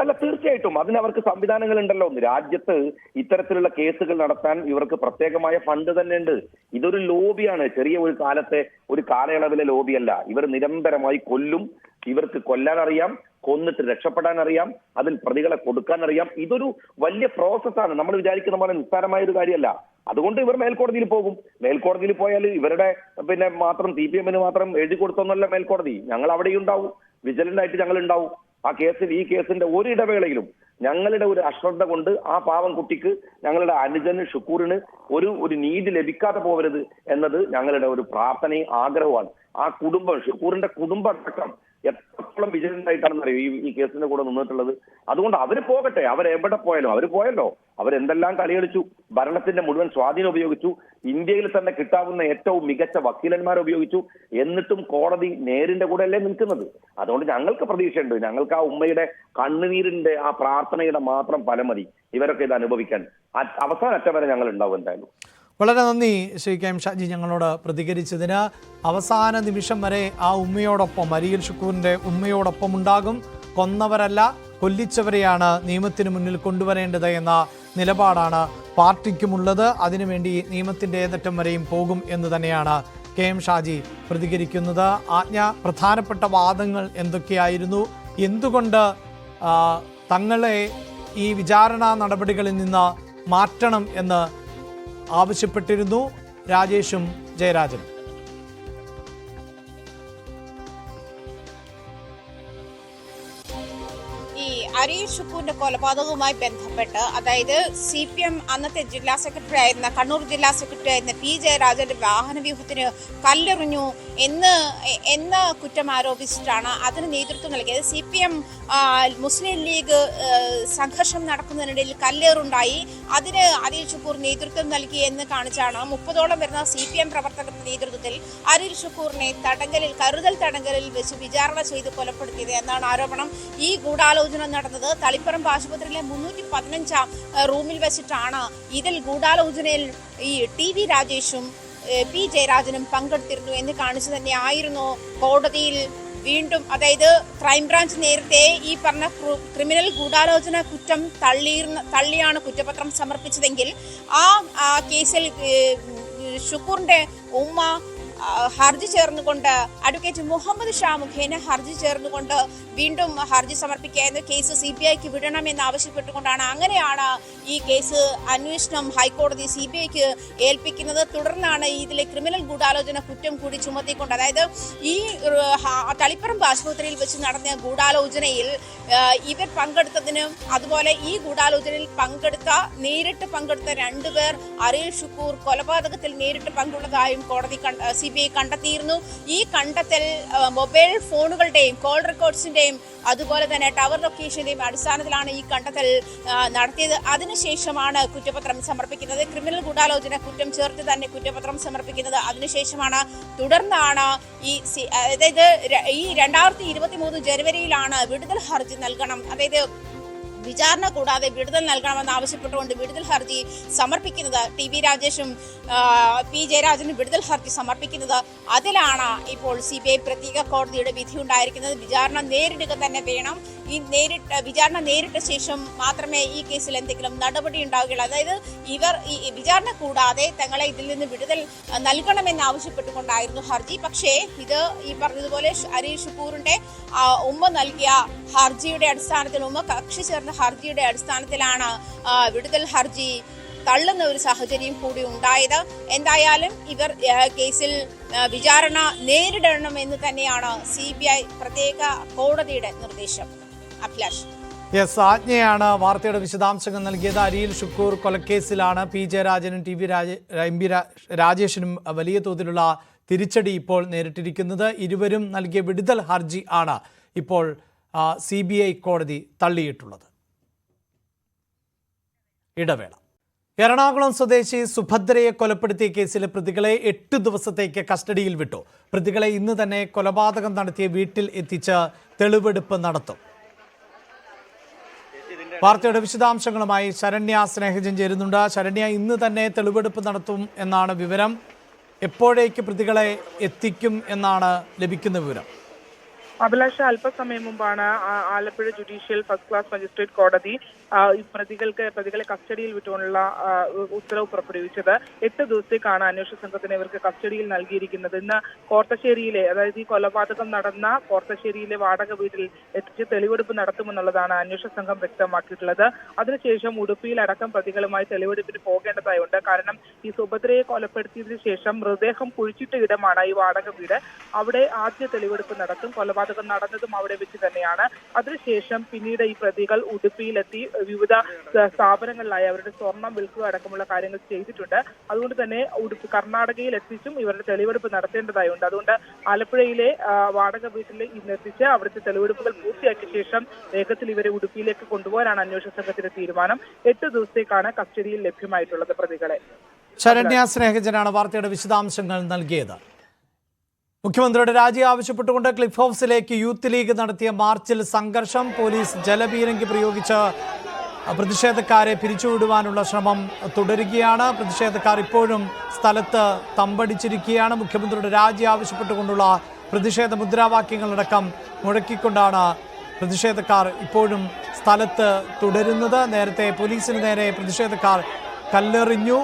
അല്ല, തീർച്ചയായിട്ടും അതിനവർക്ക് സംവിധാനങ്ങൾ ഉണ്ടല്ലോ. രാജ്യത്ത് ഇത്തരത്തിലുള്ള കേസുകൾ നടത്താൻ ഇവർക്ക് പ്രത്യേകമായ ഫണ്ട് തന്നെ ഉണ്ട്. ഇതൊരു ലോബിയാണ്, ചെറിയ ഒരു കാലയളവിലെ ലോബിയല്ല. ഇവർ നിരന്തരമായി കൊല്ലും, ഇവർക്ക് കൊല്ലാൻ അറിയാം, കൊന്നിട്ട് രക്ഷപ്പെടാൻ അറിയാം, അതിൽ പ്രതികളെ കൊടുക്കാൻ അറിയാം. ഇതൊരു വലിയ പ്രോസസ്സാണ്. നമ്മൾ വിചാരിക്കുന്ന പോലെ നിസ്സാരമായ ഒരു കാര്യമല്ല. അതുകൊണ്ട് ഇവർ മേൽക്കോടതിയിൽ പോകും. മേൽക്കോടതിയിൽ പോയാൽ ഇവരുടെ മാത്രം CPM മാത്രം എഴുതി കൊടുത്തൊന്നല്ല മേൽക്കോടതി. ഞങ്ങൾ അവിടെയും ഉണ്ടാവും, വിജിലന്റ് ആയിട്ട് ഞങ്ങൾ ഉണ്ടാവും. ഈ കേസിന്റെ ഒരു ഇടവേളയിലും ഞങ്ങളുടെ ഒരു അശ്രദ്ധ കൊണ്ട് ആ പാവം കുട്ടിക്ക്, ഞങ്ങളുടെ അനുജന് ഷുക്കൂറിന് ഒരു നീതി ലഭിക്കാതെ പോകരുത് എന്നത് ഞങ്ങളുടെ ഒരു പ്രാർത്ഥനയും ആഗ്രഹമാണ്. ആ കുടുംബം, ഷുക്കൂറിന്റെ കുടുംബം അടക്കം എത്രത്തോളം വിജിലന്റ് ആയിട്ടാണെന്ന് അറിയോ ഈ കേസിന്റെ കൂടെ നിന്നിട്ടുള്ളത്. അതുകൊണ്ട് അവര് പോകട്ടെ, അവരെവിടെ പോയാലും അവർ പോയല്ലോ, അവരെന്തെല്ലാം കളികളിച്ചു, ഭരണത്തിന്റെ മുഴുവൻ സ്വാധീനം ഉപയോഗിച്ചു, ഇന്ത്യയിൽ തന്നെ കിട്ടാവുന്ന ഏറ്റവും മികച്ച വക്കീലന്മാരെ ഉപയോഗിച്ചു. എന്നിട്ടും കോടതി നേരിന്റെ കൂടെ അല്ലേ നിൽക്കുന്നത്. അതുകൊണ്ട് ഞങ്ങൾക്ക് പ്രതീക്ഷയുണ്ട്. ഞങ്ങൾക്ക് ആ ഉമ്മയുടെ കണ്ണുനീരിന്റെ ആ പ്രാർത്ഥനയുടെ മാത്രം ഫലം മതി ഇവരൊക്കെ ഇത് അനുഭവിക്കാൻ. അവസാന അറ്റം വരെ ഞങ്ങൾ ഉണ്ടാവും എന്തായാലും. വളരെ നന്ദി ശ്രീ കെ എം ഷാജി ഞങ്ങളോട് പ്രതികരിച്ചതിന്. അവസാന നിമിഷം വരെ ആ ഉമ്മയോടൊപ്പം, അരിയിൽ ഷുക്കൂറിൻ്റെ ഉമ്മയോടൊപ്പം ഉണ്ടാകും. കൊന്നവരല്ല, കൊല്ലിച്ചവരെയാണ് നിയമത്തിന് മുന്നിൽ കൊണ്ടുവരേണ്ടത് എന്ന നിലപാടാണ് പാർട്ടിക്കുമുള്ളത്. അതിനുവേണ്ടി നിയമത്തിൻ്റെ ഏതറ്റം വരെയും പോകും എന്ന് തന്നെയാണ് കെ എം ഷാജി പ്രതികരിക്കുന്നത്. ആജ്ഞ പ്രധാനപ്പെട്ട വാദങ്ങൾ എന്തൊക്കെയായിരുന്നു, എന്തുകൊണ്ട് തങ്ങളെ ഈ വിചാരണ നടപടികളിൽ നിന്ന് മാറ്റണം എന്ന് ആവശ്യപ്പെട്ടിരുന്നു രാജേഷും ജയരാജനും. അരിയിൽ ഷുക്കൂറിന്റെ കൊലപാതകവുമായി ബന്ധപ്പെട്ട്, അതായത് CPM അന്നത്തെ ജില്ലാ സെക്രട്ടറി ആയിരുന്ന, കണ്ണൂർ ജില്ലാ സെക്രട്ടറി ആയിരുന്ന P. ജയരാജന്റെ വാഹനവ്യൂഹത്തിന് കല്ലെറിഞ്ഞു എന്ന കുറ്റം ആരോപിച്ചിട്ടാണ് അതിന് നേതൃത്വം നൽകിയത്. CPM മുസ്ലിം ലീഗ് സംഘർഷം നടക്കുന്നതിനിടയിൽ കല്ലേറുണ്ടായി, അതിന് അരിയിൽ ഷുക്കൂർ നേതൃത്വം നൽകി എന്ന് കാണിച്ചാണ് 30ഓളം വരുന്ന CPM പ്രവർത്തകരുടെ നേതൃത്വത്തിൽ അരിയിൽ ഷുക്കൂറിനെ കരുതൽ തടങ്കലിൽ വെച്ച് വിചാരണ ചെയ്ത് കൊലപ്പെടുത്തിയത് എന്നാണ് ആരോപണം. ഈ ഗൂഢാലോചന നടന്നത് തളിപ്പറമ്പ് ആശുപത്രിയിലെ 315 റൂമിൽ വെച്ചിട്ടാണ്. ഇതിൽ ഗൂഢാലോചനയിൽ ഈ TV രാജേഷും P. ജയരാജനും പങ്കെടുത്തിരുന്നു എന്ന് കാണിച്ചു തന്നെയായിരുന്നു കോടതിയിൽ വീണ്ടും, അതായത് ക്രൈംബ്രാഞ്ച് നേരത്തെ ഈ പറഞ്ഞ ക്രിമിനൽ ഗൂഢാലോചന കുറ്റം തള്ളിയാണ് കുറ്റപത്രം സമർപ്പിച്ചതെങ്കിൽ ആ കേസിൽ ഷുക്കൂറിന്റെ ഉമ്മ ഹർജി ചേർന്നുകൊണ്ട് അഡ്വക്കേറ്റ് മുഹമ്മദ് ഷാ മുഖേന ഹർജി ചേർന്നുകൊണ്ട് വീണ്ടും ഹർജി സമർപ്പിക്കുകയായിരുന്നു. കേസ് CBIക്ക് വിടണമെന്ന് ആവശ്യപ്പെട്ടുകൊണ്ടാണ്. അങ്ങനെയാണ് ഈ കേസ് അന്വേഷണം ഹൈക്കോടതി CBIക്ക് ഏൽപ്പിക്കുന്നത്. തുടർന്നാണ് ഇതിലെ ക്രിമിനൽ ഗൂഢാലോചന കുറ്റം കൂടി ചുമത്തിക്കൊണ്ട്, അതായത് ഈ തളിപ്പറമ്പ് ആശുപത്രിയിൽ വെച്ച് നടന്ന ഗൂഢാലോചനയിൽ ഇവർ പങ്കെടുത്തതിനും അതുപോലെ ഈ ഗൂഢാലോചനയിൽ നേരിട്ട് പങ്കെടുത്ത 2 പേർ അരിയിൽ ഷുക്കൂർ കൊലപാതകത്തിൽ നേരിട്ട് പങ്കുള്ളതായും കോടതി CBI കണ്ടെത്തിയിരുന്നു. ഈ കണ്ടെത്തൽ മൊബൈൽ ഫോണുകളുടെയും കോൾ റെക്കോർഡ്സിന്റെയും അതുപോലെ തന്നെ ടവർ ലൊക്കേഷന്റെയും അടിസ്ഥാനത്തിലാണ് ഈ കണ്ടെത്തൽ നടത്തിയത്. അതിനുശേഷമാണ് കുറ്റപത്രം സമർപ്പിക്കുന്നത്. ക്രിമിനൽ ഗൂഢാലോചന കുറ്റം ചേർത്ത് തന്നെ കുറ്റപത്രം സമർപ്പിക്കുന്നത് അതിനുശേഷമാണ്. തുടർന്നാണ് അതായത് ഈ 2023 ജനുവരിയിലാണ് വിടുതൽ ഹർജി നൽകണം, അതായത് വിചാരണ കൂടാതെ വിടുതൽ നൽകണമെന്ന് ആവശ്യപ്പെട്ടുകൊണ്ട് വിടുതൽ ഹർജി സമർപ്പിക്കുന്നത്. TV രാജേഷും P. ജയരാജനും വിടുതൽ ഹർജി സമർപ്പിക്കുന്നത്. അതിലാണ് ഇപ്പോൾ CBI പ്രത്യേക കോടതിയുടെ വിധി ഉണ്ടായിരിക്കുന്നത്. വിചാരണ നേരിടുക തന്നെ വേണം. വിചാരണ നേരിട്ട ശേഷം മാത്രമേ ഈ കേസിൽ എന്തെങ്കിലും നടപടി ഉണ്ടാവുകയുള്ളൂ. അതായത് ഇവർ ഈ വിചാരണ കൂടാതെ തങ്ങളെ ഇതിൽ നിന്ന് വിടുതൽ നൽകണമെന്ന് ആവശ്യപ്പെട്ടുകൊണ്ടായിരുന്നു ഹർജി. പക്ഷേ ഇത് ഈ പറഞ്ഞതുപോലെ അരിയിൽ ഷുക്കൂറിന്റെ ഉമ്മ നൽകിയ ഹർജിയുടെ അടിസ്ഥാനത്തിൽ, ഉമ്മ കക്ഷി ചേർന്ന ഹർജിയുടെ അടിസ്ഥാനത്തിലാണ് വിടുതൽ ഹർജി തള്ളുന്ന ഒരു സാഹചര്യം കൂടി ഉണ്ടായത്. എന്തായാലും ഇവർ കേസിൽ വിചാരണ നേരിടണമെന്ന് തന്നെയാണ് CBI പ്രത്യേക കോടതിയുടെ നിർദ്ദേശം. അഭിലാഷ്. ആജ്ഞയാണ് വാർത്തയുടെ വിശദാംശങ്ങൾ നൽകിയത്. അരിയിൽ ഷുക്കൂർ കൊലക്കേസിലാണ് P. ജയരാജനും MP. രാജേഷിനും വലിയ തോതിലുള്ള തിരിച്ചടി ഇപ്പോൾ നേരിട്ടിരിക്കുന്നത്. ഇരുവരും നൽകിയ വിടുതൽ ഹർജി ആണ് ഇപ്പോൾ CBI കോടതി തള്ളിയിട്ടുള്ളത്. ഇടവേള. എറണാകുളം സ്വദേശി സുഭദ്രയെ കൊലപ്പെടുത്തിയ കേസിലെ പ്രതികളെ 8 ദിവസത്തേക്ക് കസ്റ്റഡിയിൽ വിട്ടു. പ്രതികളെ ഇന്ന് തന്നെ കൊലപാതകം നടത്തിയ വീട്ടിൽ എത്തിച്ച് തെളിവെടുപ്പ് നടത്തും. വാർത്തയുടെ വിശദാംശങ്ങളുമായി ശരണ്യ സ്നേഹജൻ ചേരുന്നുണ്ട്. ശരണ്യ, ഇന്ന് തന്നെ തെളിവെടുപ്പ് നടത്തും എന്നാണ് വിവരം. എപ്പോഴേക്ക് പ്രതികളെ എത്തിക്കും എന്നാണ് ലഭിക്കുന്ന വിവരം? അഭിലാഷ്, അല്പസമയം മുമ്പാണ് Alappuzha judicial first class magistrate കോടതി പ്രതികളെ കസ്റ്റഡിയിൽ വിട്ടുകൊണ്ടുള്ള ഉത്തരവ് പുറപ്പെടുവിച്ചത്. 8 ദിവസത്തേക്കാണ് അന്വേഷണ സംഘത്തിന് ഇവർക്ക് കസ്റ്റഡിയിൽ നൽകിയിരിക്കുന്നത്. ഇന്ന് കോർത്തശ്ശേരിയിലെ, അതായത് ഈ കൊലപാതകം നടന്ന കോർത്തശ്ശേരിയിലെ വാടക വീട്ടിൽ എത്തിച്ച് തെളിവെടുപ്പ് നടത്തുമെന്നുള്ളതാണ് അന്വേഷണ സംഘം വ്യക്തമാക്കിയിട്ടുള്ളത്. അതിനുശേഷം ഉടുപ്പിയിലടക്കം പ്രതികളുമായി തെളിവെടുപ്പിന് പോകേണ്ടതായുണ്ട്. കാരണം ഈ സുഭദ്രയെ കൊലപ്പെടുത്തിയതിനു ശേഷം മൃതദേഹം കുഴിച്ചിട്ട ഇടമാണ് ഈ വാടക വീട്. അവിടെ ആദ്യ തെളിവെടുപ്പ് നടത്തും. കൊലപാതകം നടന്നതും അവിടെ വെച്ച് തന്നെയാണ്. അതിനുശേഷം പിന്നീട് ഈ പ്രതികൾ ഉടുപ്പിയിലെത്തി വിവിധ സ്ഥാപനങ്ങളിലായി അവരുടെ സ്വർണം വിൽക്കുക അടക്കമുള്ള കാര്യങ്ങൾ ചെയ്തിട്ടുണ്ട്. അതുകൊണ്ട് തന്നെ കർണാടകയിൽ എത്തിച്ചും ഇവരുടെ തെളിവെടുപ്പ് നടത്തേണ്ടതായുണ്ട്. അതുകൊണ്ട് ആലപ്പുഴയിലെ വാടക വീട്ടിൽ ഇന്നെത്തിച്ച് അവിടുത്തെ തെളിവെടുപ്പുകൾ പൂർത്തിയാക്കിയ ശേഷം വേഗത്തിൽ ഇവരെ ഉടുപ്പിയിലേക്ക് കൊണ്ടുപോകാനാണ് അന്വേഷണ സംഘത്തിന്റെ തീരുമാനം. 8 ദിവസത്തേക്കാണ് കസ്റ്റഡിയിൽ ലഭ്യമായിട്ടുള്ളത് പ്രതികളെ. ശരണ്യ സ്നേഹജനാണ് വാർത്തയുടെ വിശദാംശങ്ങൾ നൽകിയത്. മുഖ്യമന്ത്രിയുടെ രാജി ആവശ്യപ്പെട്ടുകൊണ്ട് ക്ലിഫ് ഹൗസിലേക്ക് യൂത്ത് ലീഗ് നടത്തിയ മാർച്ചിൽ സംഘർഷം. പോലീസ് ജലപീരങ്കി പ്രയോഗിച്ച് പ്രതിഷേധക്കാരെ പിരിച്ചുവിടുവാനുള്ള ശ്രമം തുടരുകയാണ്. പ്രതിഷേധക്കാർ ഇപ്പോഴും സ്ഥലത്ത് തമ്പടിച്ചിരിക്കുകയാണ്. മുഖ്യമന്ത്രിയുടെ രാജി ആവശ്യപ്പെട്ടുകൊണ്ടുള്ള പ്രതിഷേധ മുദ്രാവാക്യങ്ങളടക്കം മുഴക്കിക്കൊണ്ടാണ് പ്രതിഷേധക്കാർ ഇപ്പോഴും സ്ഥലത്ത് തുടരുന്നത്. നേരത്തെ പോലീസിന് നേരെ പ്രതിഷേധക്കാർ കല്ലെറിഞ്ഞു,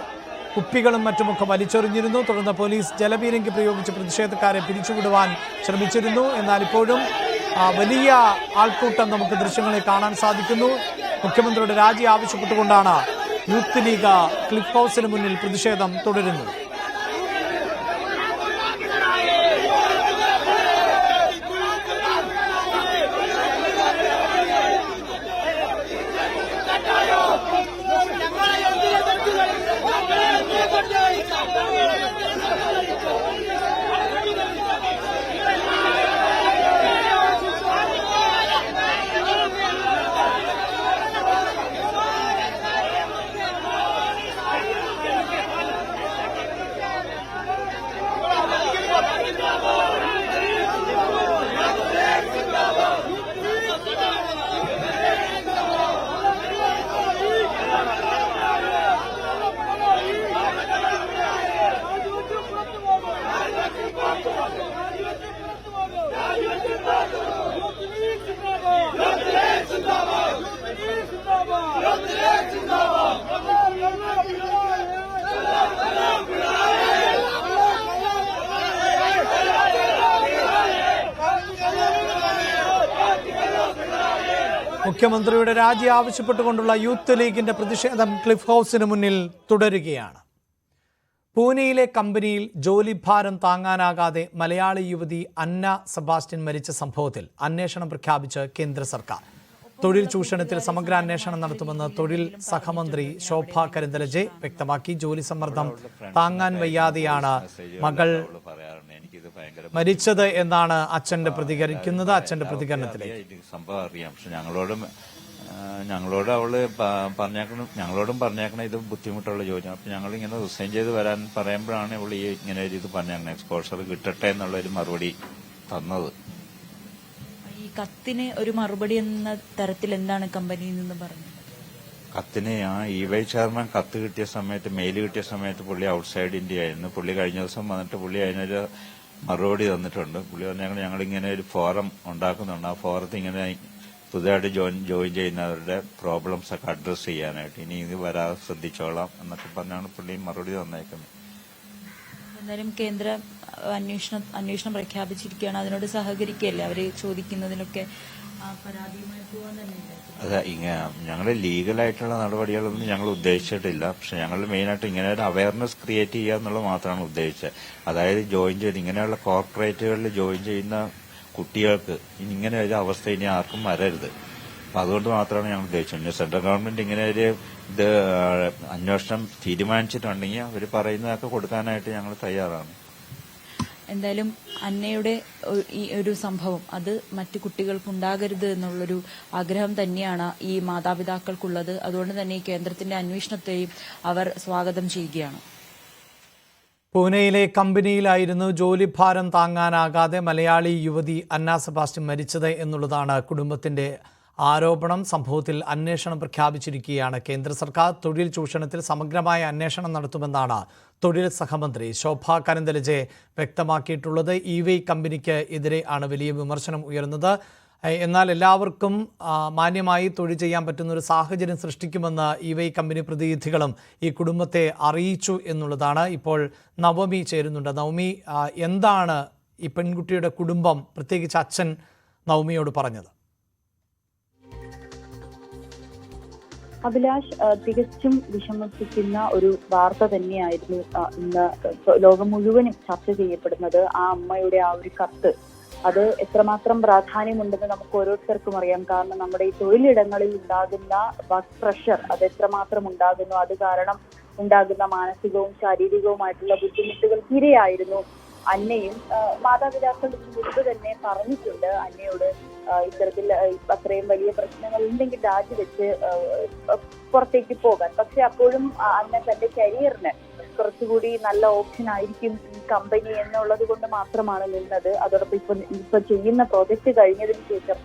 കുപ്പികളും മറ്റുമൊക്കെ വലിച്ചെറിഞ്ഞിരുന്നു. തുടർന്ന് പോലീസ് ജലപീരങ്കി പ്രയോഗിച്ച് പ്രതിഷേധക്കാരെ പിരിച്ചുവിടുവാൻ ശ്രമിച്ചിരുന്നു. എന്നാൽ ഇപ്പോഴും വലിയ ആൾക്കൂട്ടം നമുക്ക് ദൃശ്യങ്ങളിൽ കാണാൻ സാധിക്കുന്നു. മുഖ്യമന്ത്രിയുടെ രാജി ആവശ്യപ്പെട്ടുകൊണ്ടാണ് യൂത്ത് ലീഗ് ക്ലിഫ് ഹൗസിന് മുന്നിൽ പ്രതിഷേധം തുടരുന്നത്. മുഖ്യമന്ത്രിയുടെ രാജി ആവശ്യപ്പെട്ടുകൊണ്ടുള്ള യൂത്ത് ലീഗിന്റെ പ്രതിഷേധം ക്ലിഫ് ഹൗസിന് മുന്നിൽ തുടരുകയാണ്. പൂനെയിലെ കമ്പനിയിൽ ജോലിഭാരം താങ്ങാനാകാതെ മലയാളി യുവതി അന്ന സെബാസ്റ്റ്യൻ മരിച്ച സംഭവത്തിൽ അന്വേഷണം പ്രഖ്യാപിച്ച് കേന്ദ്ര സർക്കാർ. തൊഴിൽ ചൂഷണത്തിൽ സമഗ്ര അന്വേഷണം നടത്തുമെന്ന് തൊഴിൽ സഹമന്ത്രി ശോഭ കരന്തലജെ വ്യക്തമാക്കി. ജോലി സമ്മർദ്ദം താങ്ങാൻ വയ്യാതെയാണ് മകൾ മരിച്ചത് എന്നാണ് അച്ഛന്റെ പ്രതികരിക്കുന്നത്. അച്ഛന്റെ പ്രതികരണത്തിലേക്ക് സംഭവം അറിയാം, പക്ഷെ ഞങ്ങളോട് അവള് ഞങ്ങളോടും പറഞ്ഞേക്കണം ഇത് ബുദ്ധിമുട്ടുള്ള ജോലിയാണ്. അപ്പൊ ഞങ്ങൾ ഇങ്ങനെ റിസൈൻ ചെയ്ത് വരാൻ പറയുമ്പോഴാണ് ഇവള് ഇങ്ങനെ ഇത് പറഞ്ഞേക്കണം എക്സ്പോഷർ കിട്ടട്ടെ എന്നുള്ളൊരു മറുപടി തന്നത്. ഈ കത്തിന് ഒരു മറുപടി എന്ന തരത്തിൽ എന്താണ് കമ്പനിയിൽ നിന്ന് പറഞ്ഞത്? കത്തിന് ഇവൈ ചെയർമാൻ കത്ത് കിട്ടിയ സമയത്ത്, മെയിൽ കിട്ടിയ സമയത്ത് പുള്ളി ഔട്ട്സൈഡ് ഇന്ത്യ ആയിരുന്നു. പുള്ളി കഴിഞ്ഞ ദിവസം വന്നിട്ട് പുള്ളി അതിനൊരു മറുപടി തന്നിട്ടുണ്ട്. പുള്ളി പറഞ്ഞാൽ ഞങ്ങളിങ്ങനെ ഒരു ഫോറം ഉണ്ടാക്കുന്നുണ്ട്, ആ ഫോറത്തിൽ ഇങ്ങനെ പുതുതായിട്ട് ജോയിൻ ചെയ്യുന്നവരുടെ പ്രോബ്ലംസ് ഒക്കെ അഡ്രസ് ചെയ്യാനായിട്ട് ഇനി ഇത് വരാതെ ശ്രദ്ധിച്ചോളാം എന്നൊക്കെ പറഞ്ഞാണ് പുള്ളി മറുപടി തന്നേക്കുന്നത്. എന്തായാലും കേന്ദ്ര അന്വേഷണം പ്രഖ്യാപിച്ചിരിക്കുകയാണ്, അതിനോട് സഹകരിക്കുകയല്ലേ? അവര് ചോദിക്കുന്നതിനൊക്കെ പരാതിയുമായി പോകാൻ തന്നെ. അതെ, ഞങ്ങൾ ലീഗലായിട്ടുള്ള നടപടികളൊന്നും ഞങ്ങൾ ഉദ്ദേശിച്ചിട്ടില്ല. പക്ഷെ ഞങ്ങൾ മെയിനായിട്ട് ഇങ്ങനെ ഒരു അവയർനെസ് ക്രിയേറ്റ് ചെയ്യുക എന്നുള്ളത് മാത്രമാണ് ഉദ്ദേശിച്ചത്. അതായത് ജോയിൻ ചെയ്ത് ഇങ്ങനെയുള്ള കോർപ്പറേറ്റുകളിൽ ജോയിൻ ചെയ്യുന്ന കുട്ടികൾക്ക് ഇങ്ങനെ ഒരു അവസ്ഥ ഇനി ആർക്കും വരരുത്. അപ്പൊ അതുകൊണ്ട് മാത്രമാണ് ഞങ്ങൾ ഉദ്ദേശിച്ചത്. സെൻട്രൽ ഗവൺമെന്റ് ഇങ്ങനെ ഒരു ഇത് അന്വേഷണം തീരുമാനിച്ചിട്ടുണ്ടെങ്കിൽ അവർ പറയുന്നതൊക്കെ കൊടുക്കാനായിട്ട് ഞങ്ങൾ തയ്യാറാണ്. എന്തായാലും അന്നയുടെ ഈ ഒരു സംഭവം അത് മറ്റു കുട്ടികൾക്ക് ഉണ്ടാകരുത് എന്നുള്ളൊരു ആഗ്രഹം തന്നെയാണ് ഈ മാതാപിതാക്കൾക്കുള്ളത്. അതുകൊണ്ട് തന്നെ ഈ കേന്ദ്രത്തിന്റെ അന്വേഷണത്തെയും അവർ സ്വാഗതം ചെയ്യുകയാണ്. പൂനെയിലെ കമ്പനിയിലായിരുന്നു ജോലിഭാരം താങ്ങാനാകാതെ മലയാളി യുവതി അന്ന സെബാസ്റ്റ്യൻ മരിച്ചത് എന്നുള്ളതാണ് കുടുംബത്തിന്റെ ആരോപണം. സംഭവത്തിൽ അന്വേഷണം പ്രഖ്യാപിച്ചിരിക്കുകയാണ് കേന്ദ്ര സർക്കാർ. തൊഴിൽ ചൂഷണത്തിൽ സമഗ്രമായ അന്വേഷണം നടത്തുമെന്നാണ് തൊഴിൽ സഹമന്ത്രി ശോഭ കരന്തലജെ വ്യക്തമാക്കിയിട്ടുള്ളത്. ഇവൈ കമ്പനിക്ക് എതിരെ ആണ് വലിയ വിമർശനം ഉയർന്നത്. എന്നാൽ എല്ലാവർക്കും മാന്യമായി തൊഴിൽ ചെയ്യാൻ പറ്റുന്ന ഒരു സാഹചര്യം സൃഷ്ടിക്കുമെന്ന് ഇവൈ കമ്പനി പ്രതിനിധികളും ഈ കുടുംബത്തെ അറിയിച്ചു എന്നുള്ളതാണ്. ഇപ്പോൾ നവമി ചേരുന്നുണ്ട്. നവമി, എന്താണ് ഈ പെൺകുട്ടിയുടെ കുടുംബം, പ്രത്യേകിച്ച് അച്ഛൻ നവമിയോട് പറഞ്ഞത്? അഭിലാഷ്, തികച്ചും വിഷമിപ്പിക്കുന്ന ഒരു വാർത്ത തന്നെയായിരുന്നു ഇന്ന് ലോകം മുഴുവനും ചർച്ച ചെയ്യപ്പെടുന്നത്. ആ അമ്മയുടെ ആ ഒരു കത്ത് അത് എത്രമാത്രം പ്രാധാന്യമുണ്ടെന്ന് നമുക്ക് ഓരോരുത്തർക്കും അറിയാം. കാരണം നമ്മുടെ ഈ തൊഴിലിടങ്ങളിൽ ഉണ്ടാകുന്ന വർക്ക് പ്രഷർ അത് എത്രമാത്രം ഉണ്ടാകുന്നു, അത് കാരണം ഉണ്ടാകുന്ന മാനസികവും ശാരീരികവുമായിട്ടുള്ള ബുദ്ധിമുട്ടുകൾക്ക് ഇരയായിരുന്നു അന്നയും. മാതാപിതാക്കൾ മുൻപ് തന്നെ പറഞ്ഞിട്ടുണ്ട് അന്നയോട് ഇത്തരത്തിൽ അത്രയും വലിയ പ്രശ്നങ്ങൾ ഉണ്ടെങ്കിൽ രാജിവെച്ച് പുറത്തേക്ക് പോകാൻ. പക്ഷെ അപ്പോഴും അന്ന തന്റെ കരിയറിന് കുറച്ചുകൂടി നല്ല ഓപ്ഷൻ ആയിരിക്കും ഈ കമ്പനി എന്നുള്ളത് കൊണ്ട് മാത്രമാണ് നിന്നത്. അതോടൊപ്പം ഇപ്പൊ ചെയ്യുന്ന പ്രോജക്റ്റ് കഴിഞ്ഞതിന് ശേഷം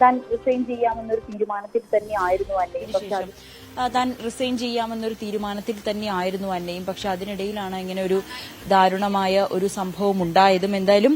താൻ റിസൈൻ ചെയ്യാമെന്നൊരു തീരുമാനത്തിൽ തന്നെ ആയിരുന്നു അന്നയും. പക്ഷെ താൻ റിസൈൻ ചെയ്യാമെന്നൊരു തീരുമാനത്തിൽ തന്നെയായിരുന്നു അന്നയും. പക്ഷെ അതിനിടയിലാണ് ഇങ്ങനെ ഒരു ദാരുണമായ ഒരു സംഭവം ഉണ്ടായതും. എന്തായാലും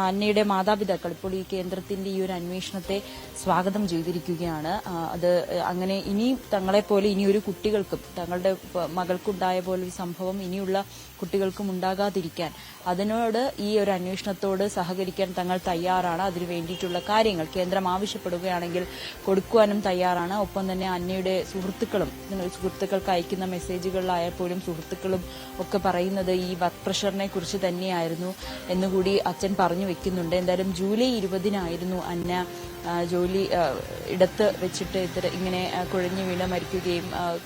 അന്നയുടെ മാതാപിതാക്കൾ ഇപ്പോൾ ഈ കേന്ദ്രത്തിന്റെ ഈ ഒരു അന്വേഷണത്തെ സ്വാഗതം ചെയ്തിരിക്കുകയാണ്. അത് അങ്ങനെ ഇനി തങ്ങളെപ്പോലെ ഇനിയൊരു കുട്ടികൾക്കും തങ്ങളുടെ മകൾക്കുണ്ടായ പോലൊരു സംഭവം ഇനിയുള്ള കുട്ടികൾക്കും ഉണ്ടാകാതിരിക്കാൻ അതിനോട് ഈ ഒരു അന്വേഷണത്തോട് സഹകരിക്കാൻ തങ്ങൾ തയ്യാറാണ്. അതിനു വേണ്ടിയിട്ടുള്ള കാര്യങ്ങൾ കേന്ദ്രം ആവശ്യപ്പെടുകയാണെങ്കിൽ കൊടുക്കുവാനും തയ്യാറാണ്. ഒപ്പം തന്നെ അന്നയുടെ സുഹൃത്തുക്കൾക്ക് അയക്കുന്ന മെസ്സേജുകളിലായപ്പോഴും സുഹൃത്തുക്കളും ഒക്കെ പറയുന്നത് ഈ വർക്ക് പ്രഷറിനെ കുറിച്ച് തന്നെയായിരുന്നു എന്നുകൂടി അച്ഛൻ പറഞ്ഞു വെക്കുന്നുണ്ട്. എന്തായാലും ജൂലൈ 20-നായിരുന്നു അന്ന ജോലി ഇടത്ത് വെച്ചിട്ട് ഇങ്ങനെ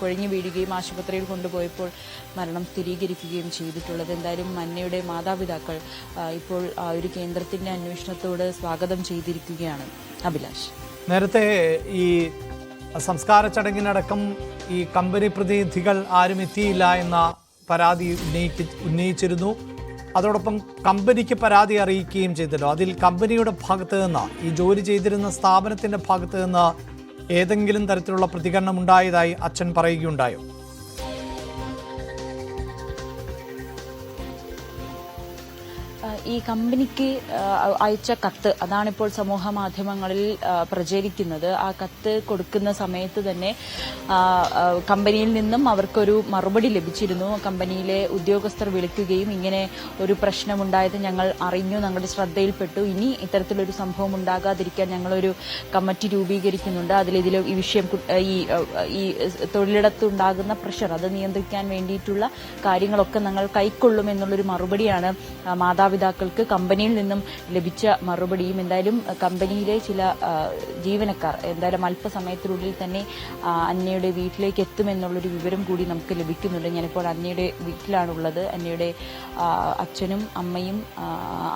കുഴഞ്ഞു വീഴുകയും ആശുപത്രിയിൽ കൊണ്ടുപോയപ്പോൾ മരണം സ്ഥിരീകരിക്കുകയും ചെയ്തിട്ടുള്ളത്. എന്തായാലും അന്നയുടെ മാതാപിതാക്കൾ ഇപ്പോൾ ആ ഒരു കേന്ദ്രത്തിന്റെ അന്വേഷണത്തോട് സ്വാഗതം ചെയ്തിരിക്കുകയാണ്. അഭിലാഷ്, നേരത്തെ ഈ സംസ്കാര ചടങ്ങിനടക്കം ഈ കമ്പനി പ്രതിനിധികൾ ആരും എത്തിയില്ല എന്ന പരാതി ഉന്നയിച്ചിരുന്നു. അതോടൊപ്പം കമ്പനിക്ക് പരാതി അറിയിക്കുകയും ചെയ്തല്ലോ. അതിൽ കമ്പനിയുടെ ഭാഗത്ത് നിന്ന് ഈ ജോലി ചെയ്തിരുന്ന സ്ഥാപനത്തിന്റെ ഭാഗത്ത് നിന്ന് ഏതെങ്കിലും തരത്തിലുള്ള പ്രതികരണം ഉണ്ടായതായി അച്ഛൻ പറയുകയുണ്ടായോ? ഈ കമ്പനിക്ക് അയച്ച കത്ത് അതാണിപ്പോൾ സമൂഹ മാധ്യമങ്ങളിൽ പ്രചരിക്കുന്നത്. ആ കത്ത് കൊടുക്കുന്ന സമയത്ത് തന്നെ കമ്പനിയിൽ നിന്നും അവർക്കൊരു മറുപടി ലഭിച്ചിരുന്നു. കമ്പനിയിലെ ഉദ്യോഗസ്ഥർ വിളിക്കുകയും ഇങ്ങനെ ഒരു പ്രശ്നമുണ്ടായത് ഞങ്ങൾ അറിഞ്ഞു, ഞങ്ങളുടെ ശ്രദ്ധയിൽപ്പെട്ടു, ഇനി ഇത്തരത്തിലൊരു സംഭവം ഉണ്ടാകാതിരിക്കാൻ ഞങ്ങളൊരു കമ്മിറ്റി രൂപീകരിക്കുന്നുണ്ട്, അതിൽ ഈ വിഷയം ഈ തൊഴിലിടത്തുണ്ടാകുന്ന പ്രഷർ അത് നിയന്ത്രിക്കാൻ വേണ്ടിയിട്ടുള്ള കാര്യങ്ങളൊക്കെ ഞങ്ങൾ കൈക്കൊള്ളുമെന്നുള്ളൊരു മറുപടിയാണ് മാതാപിതാക്കൾക്ക് കമ്പനിയിൽ നിന്നും ലഭിച്ച മറുപടിയും. എന്തായാലും കമ്പനിയിലെ ചില ജീവനക്കാർ എന്തായാലും അല്പസമയത്തിനുള്ളിൽ തന്നെ അന്നയുടെ വീട്ടിലേക്ക് എത്തുമെന്നുള്ളൊരു വിവരം കൂടി നമുക്ക് ലഭിക്കുന്നുണ്ട്. ഞാനിപ്പോൾ അന്നയുടെ വീട്ടിലാണുള്ളത്. അന്നയുടെ അച്ഛനും അമ്മയും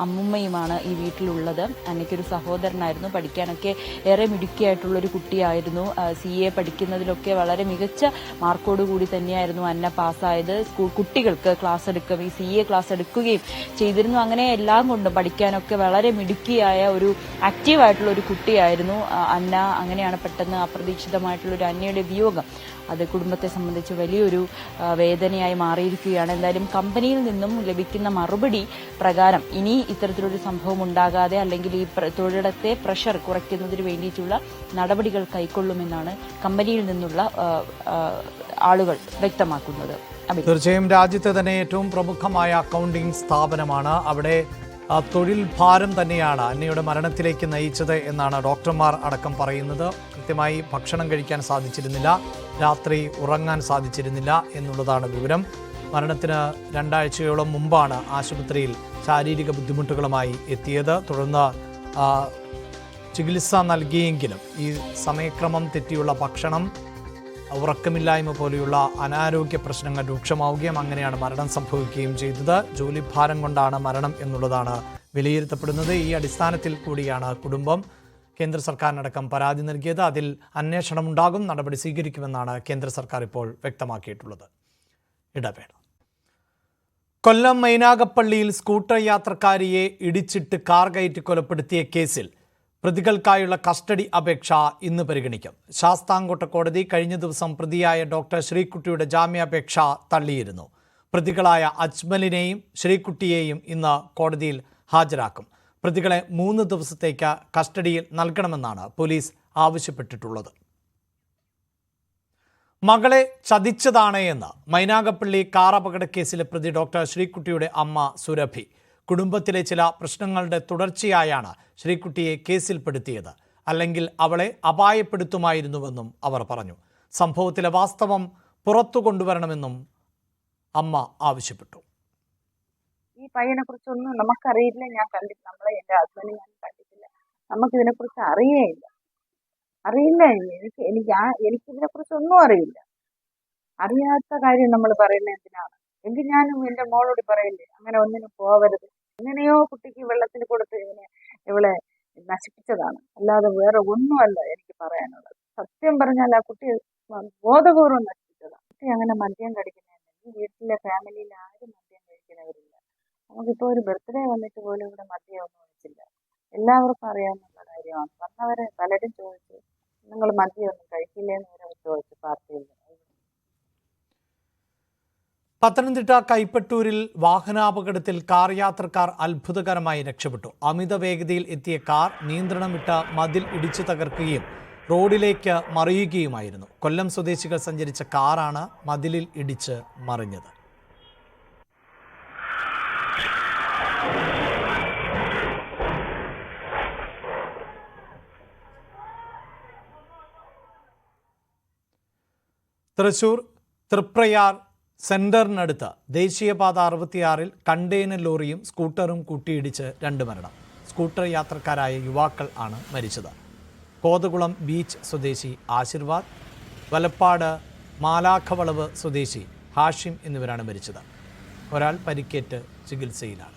അമ്മുമ്മയുമാണ് ഈ വീട്ടിലുള്ളത്. അന്നയ്ക്കൊരു സഹോദരനായിരുന്നു. പഠിക്കാനൊക്കെ ഏറെ മിടുക്കിയായിട്ടുള്ളൊരു കുട്ടിയായിരുന്നു. CA പഠിക്കുന്നതിലൊക്കെ വളരെ മികച്ച മാർക്കോടുകൂടി തന്നെയായിരുന്നു അന്ന പാസ്സായത്. കുട്ടികൾക്ക് ക്ലാസ് എടുക്കുകയും ഈ CA ക്ലാസ് എടുക്കുകയും ചെയ്തിരുന്നു. അങ്ങനെ എല്ലാം കൊണ്ടും പഠിക്കാനൊക്കെ വളരെ മിടുക്കിയായ ഒരു ആക്റ്റീവായിട്ടുള്ള ഒരു കുട്ടിയായിരുന്നു അന്ന. അങ്ങനെയാണ് പെട്ടെന്ന് അപ്രതീക്ഷിതമായിട്ടുള്ള ഒരു അന്നയുടെ വിയോഗം അത് കുടുംബത്തെ സംബന്ധിച്ച് വലിയൊരു വേദനയായി മാറിയിരിക്കുകയാണ്. എന്തായാലും കമ്പനിയിൽ നിന്നും ലഭിക്കുന്ന മറുപടി പ്രകാരം ഇനി ഇത്തരത്തിലൊരു സംഭവം ഉണ്ടാകാതെ അല്ലെങ്കിൽ ഈ തൊഴിലിടത്തെ പ്രഷർ കുറയ്ക്കുന്നതിന് വേണ്ടിയിട്ടുള്ള നടപടികൾ കൈക്കൊള്ളുമെന്നാണ് കമ്പനിയിൽ നിന്നുള്ള ആളുകൾ വ്യക്തമാക്കുന്നത്. തീർച്ചയായും രാജ്യത്തെ തന്നെ ഏറ്റവും പ്രമുഖമായ അക്കൗണ്ടിംഗ് സ്ഥാപനമാണ്. അവിടെ തൊഴിൽ ഭാരം തന്നെയാണ് അന്നയുടെ മരണത്തിലേക്ക് നയിച്ചത് എന്നാണ് ഡോക്ടർമാർ അടക്കം പറയുന്നത്. കൃത്യമായി ഭക്ഷണം കഴിക്കാൻ സാധിച്ചിരുന്നില്ല, രാത്രി ഉറങ്ങാൻ സാധിച്ചിരുന്നില്ല എന്നുള്ളതാണ് വിവരം. മരണത്തിന് 2 ആഴ്ചയോളം മുമ്പാണ് ആശുപത്രിയിൽ ശാരീരിക ബുദ്ധിമുട്ടുകളുമായി എത്തിയത്. തുടർന്ന് ചികിത്സ നൽകിയെങ്കിലും ഈ സമയക്രമം തെറ്റിയുള്ള ഭക്ഷണം, ഉറക്കമില്ലായ്മ പോലെയുള്ള അനാരോഗ്യ പ്രശ്നങ്ങൾ രൂക്ഷമാവുകയും അങ്ങനെയാണ് മരണം സംഭവിക്കുകയും ചെയ്തത്. ജോലിഭാരം കൊണ്ടാണ് മരണം എന്നുള്ളതാണ് വിലയിരുത്തപ്പെടുന്നത്. ഈ അടിസ്ഥാനത്തിൽ കൂടിയാണ് കുടുംബം കേന്ദ്ര സർക്കാരിനടക്കം പരാതി നൽകിയത്. അതിൽ അന്വേഷണമുണ്ടാകും, നടപടി സ്വീകരിക്കുമെന്നാണ് കേന്ദ്ര സർക്കാർ ഇപ്പോൾ വ്യക്തമാക്കിയിട്ടുള്ളത്. ഇടവേള. കൊല്ലം മൈനാഗപ്പള്ളിയിൽ സ്കൂട്ടർ യാത്രക്കാരിയെ ഇടിച്ചിട്ട് കാർ കയറ്റി കൊലപ്പെടുത്തിയ കേസിൽ പ്രതികൾക്കായുള്ള കസ്റ്റഡി അപേക്ഷ ഇന്ന് പരിഗണിക്കും. ശാസ്താംകോട്ട കോടതി കഴിഞ്ഞ ദിവസം പ്രതിയായ ഡോക്ടർ ശ്രീകുട്ടിയുടെ ജാമ്യാപേക്ഷ തള്ളിയിരുന്നു. പ്രതികളായ അജ്മലിനെയും ശ്രീകുട്ടിയെയും ഇന്ന് കോടതിയിൽ ഹാജരാക്കും. പ്രതികളെ 3 ദിവസത്തേക്ക് കസ്റ്റഡിയിൽ നൽകണമെന്നാണ് പോലീസ് ആവശ്യപ്പെട്ടിട്ടുള്ളത്. മകളെ ചതിച്ചതാണ് എന്ന് മൈനാഗപ്പള്ളി കാർ അപകടക്കേസിലെ പ്രതി ഡോക്ടർ ശ്രീകുട്ടിയുടെ അമ്മ സുരഭി. കുടുംബത്തിലെ ചില പ്രശ്നങ്ങളുടെ തുടർച്ചയായാണ് ശ്രീകുട്ടിയെ കേസിൽപ്പെടുത്തിയത്, അല്ലെങ്കിൽ അവളെ അപായപ്പെടുത്തുമായിരുന്നുവെന്നും അവർ പറഞ്ഞു. സംഭവത്തിലെ വാസ്തവം പുറത്തു കൊണ്ടുവരണമെന്നും അമ്മ ആവശ്യപ്പെട്ടു. ഈ പയ്യനെ കുറിച്ചൊന്നും നമുക്കറിയില്ല. ഞാൻ കണ്ടിട്ട് എന്റെ ഹസ്ബൻഡ് ഞാൻ കണ്ടിട്ടില്ല. നമുക്ക് ഇതിനെ കുറിച്ച് അറിയില്ല. എനിക്കിതിനെ കുറിച്ചൊന്നും അറിയില്ല. അറിയാത്ത കാര്യം നമ്മൾ പറയുന്നത് എന്തിനാണ്? എങ്കിൽ ഞാനും എന്റെ മോളോട് പറയില്ലേ, അങ്ങനെ ഒന്നിനും പോവരുത്. എങ്ങനെയോ കുട്ടിക്ക് വെള്ളത്തിൽ കൊടുത്ത് ഇവളെ നശിപ്പിച്ചതാണ്, അല്ലാതെ വേറെ ഒന്നുമല്ല എനിക്ക് പറയാനുള്ളത്. സത്യം പറഞ്ഞാൽ ആ കുട്ടി ബോധപൂർവ്വം നശിപ്പിച്ചതാണ്. കുട്ടി അങ്ങനെ മദ്യം കഴിക്കുന്നതല്ല. ഈ വീട്ടിലെ ഫാമിലിയിൽ ആരും മദ്യം കഴിക്കുന്നവരില്ല. നമുക്കിപ്പോ ഒരു ബർത്ത്ഡേ വന്നിട്ട് പോലും ഇവിടെ മദ്യം ഒന്നും വെച്ചില്ല. എല്ലാവർക്കും അറിയാവുന്ന കാര്യമാണ്. വന്നവരെ പലരും ചോദിച്ചു, നിങ്ങൾ മദ്യം ഒന്നും കഴിക്കില്ലേന്ന് വരെ ചോദിച്ചു പാർട്ടിയിൽ. പത്തനംതിട്ട കൈപ്പറ്റൂരിൽ വാഹനാപകടത്തിൽ കാർ യാത്രക്കാർ അത്ഭുതകരമായി രക്ഷപ്പെട്ടു. അമിത വേഗതയിൽ എത്തിയ കാർ നിയന്ത്രണം വിട്ട മതിൽ ഇടിച്ചു തകർക്കുകയും റോഡിലേക്ക് മറിയുകയുമായിരുന്നു. കൊല്ലം സ്വദേശികൾ സഞ്ചരിച്ച കാറാണ് മതിലിൽ ഇടിച്ച് മറിഞ്ഞത്. തൃശൂർ തൃപ്രയാർ സെന്ററിനടുത്ത് ദേശീയപാത 66-ൽ കണ്ടെയ്നർ ലോറിയും സ്കൂട്ടറും കൂട്ടിയിടിച്ച് 2 മരണം. സ്കൂട്ടർ യാത്രക്കാരായ യുവാക്കൾ ആണ് മരിച്ചത്. കോതകുളം ബീച്ച് സ്വദേശി ആശീർവാദ്, വലപ്പാട് മാലാഖവളവ് സ്വദേശി ഹാഷിം എന്നിവരാണ് മരിച്ചത്. ഒരാൾ പരിക്കേറ്റ് ചികിത്സയിലാണ്.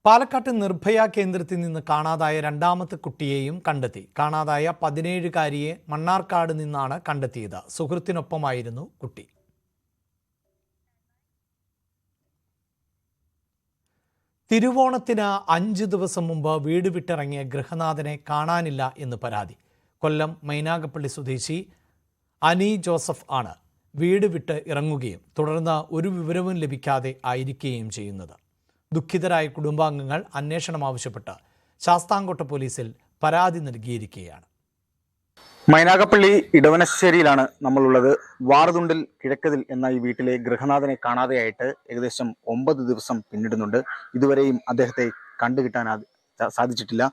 പാലക്കാട്ട് നിർഭയ കേന്ദ്രത്തിൽ നിന്ന് കാണാതായ 2ാമത്തെ കുട്ടിയെയും കണ്ടെത്തി. കാണാതായ 17-കാരിയെ മണ്ണാർക്കാട് നിന്നാണ് കണ്ടെത്തിയത്. സുഹൃത്തിനൊപ്പമായിരുന്നു കുട്ടി. തിരുവോണത്തിന് 5 ദിവസം മുമ്പ് വീട് വിട്ടിറങ്ങിയ ഗൃഹനാഥനെ കാണാനില്ല എന്ന് പരാതി. കൊല്ലം മൈനാഗപ്പള്ളി സ്വദേശി അനി ജോസഫ് ആണ് വീട് വിട്ട് ഇറങ്ങുകയും തുടർന്ന് ഒരു വിവരവും ലഭിക്കാതെ ആയിരിക്കുകയും ചെയ്യുന്നത്. ദുഃഖിതരായ കുടുംബാംഗങ്ങൾ അന്വേഷണം ആവശ്യപ്പെട്ട് ശാസ്താംകോട്ട പോലീസിൽ പരാതി നൽകിയിരിക്കുകയാണ്. മൈനാഗപ്പള്ളി ഇടവനശ്ശേരിയിലാണ് നമ്മളുള്ളത്. വാറുതുണ്ടിൽ കിഴക്കതിൽ എന്ന ഈ വീട്ടിലെ ഗൃഹനാഥനെ കാണാതെയായിട്ട് ഏകദേശം 9 ദിവസം പിന്നിടുന്നുണ്ട്. ഇതുവരെയും അദ്ദേഹത്തെ കണ്ടുകിട്ടാൻ സാധിച്ചിട്ടില്ല.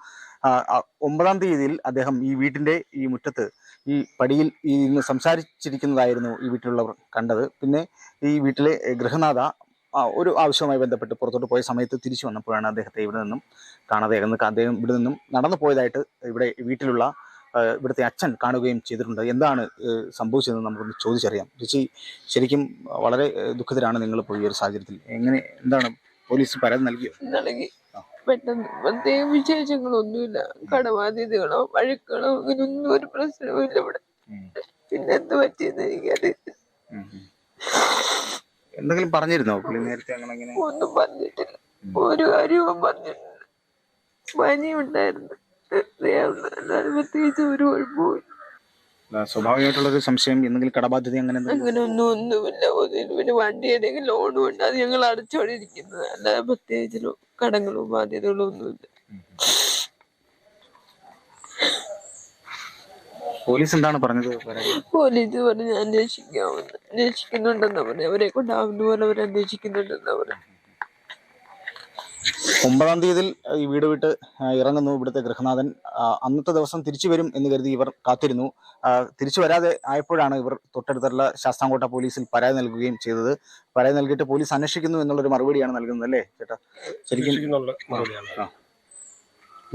9-ാം തീയതിയിൽ അദ്ദേഹം ഈ വീട്ടിന്റെ ഈ മുറ്റത്ത് ഈ പടിയിൽ ഇന്ന് സംസാരിച്ചിരിക്കുന്നതായിരുന്നു ഈ വീട്ടിലുള്ളവർ കണ്ടത്. പിന്നെ ഈ വീട്ടിലെ ഗൃഹനാഥ ഒരു ആവശ്യവുമായി ബന്ധപ്പെട്ട് പുറത്തോട്ട് പോയ സമയത്ത് തിരിച്ചു വന്നപ്പോഴാണ് അദ്ദേഹത്തെ ഇവിടെ നിന്നും കാണാതെ. അദ്ദേഹം ഇവിടെ നിന്നും നടന്നു പോയതായിട്ട് ഇവിടെ വീട്ടിലുള്ള ഇവിടുത്തെ അച്ഛൻ കാണുകയും ചെയ്തിട്ടുണ്ട്. എന്താണ് സംഭവിച്ചതെന്ന് നമുക്കൊന്ന് ചോദിച്ചറിയാം. ചേച്ചി, ശരിക്കും വളരെ ദുഃഖിതരാണ് നിങ്ങൾ പോയി ഈ ഒരു സാഹചര്യത്തിൽ. എന്താണ് പോലീസ് പരാതി നൽകിയോ? നൽകി. പെട്ടെന്ന് പ്രത്യേക വിശേഷങ്ങളൊന്നുമില്ല. കടബാധ്യതകളോ വഴക്കുകളോ അങ്ങനെയൊന്നും ഒരു പ്രശ്നവും ഇല്ല ഇവിടെ. പിന്നെ എന്ത് പറ്റിയെന്ന് എനിക്കറിയില്ല. എന്തെങ്കിലും പറഞ്ഞിരുന്നോ നേരത്തെ? ഒന്നും പറഞ്ഞിട്ടില്ല, ഒരു കാര്യവും പറഞ്ഞിട്ടില്ല. പനി ഉണ്ടായിരുന്നു, പ്രത്യേകിച്ച് ഒരു കുഴപ്പമില്ല. സ്വാഭാവികമായിട്ടുള്ളൊരു സംശയം, എന്തെങ്കിലും കടബാധ്യത ഒന്നുമില്ല. പിന്നെ വണ്ടി ഏതെങ്കിലും ലോണും ഉണ്ട്, അത് ഞങ്ങൾ അടച്ചോണ്ടിരിക്കുന്നത്. അല്ലാതെ പ്രത്യേകിച്ച് കടങ്ങളും ബാധ്യതകളും ഒന്നുമില്ല. പോലീസ് എന്താണ് പറഞ്ഞത്? പോലീസ് പറഞ്ഞ് അന്വേഷിക്കുന്നുണ്ടെന്നാ പറഞ്ഞു. അവരെ കൊണ്ടാവുന്ന പോലെ അവർ അന്വേഷിക്കുന്നുണ്ടെന്നാ പറഞ്ഞു. 9-ാം തീയതിയിൽ ഈ വീട് വിട്ട് ഇറങ്ങുന്നു ഇവിടുത്തെ ഗൃഹനാഥൻ. അന്നത്തെ ദിവസം തിരിച്ചു വരും എന്ന് കരുതി ഇവർ കാത്തിരുന്നു. തിരിച്ചു വരാതെ ആയപ്പോഴാണ് ഇവർ തൊട്ടടുത്തുള്ള ശാസ്താംകോട്ട പോലീസിൽ പരാതി നൽകുകയും ചെയ്തത്. പരാതി നൽകിയിട്ട് പോലീസ് അന്വേഷിക്കുന്നു എന്നുള്ളൊരു മറുപടിയാണ് നൽകുന്നത്, അല്ലേ ചേട്ടാ? ശരിക്കും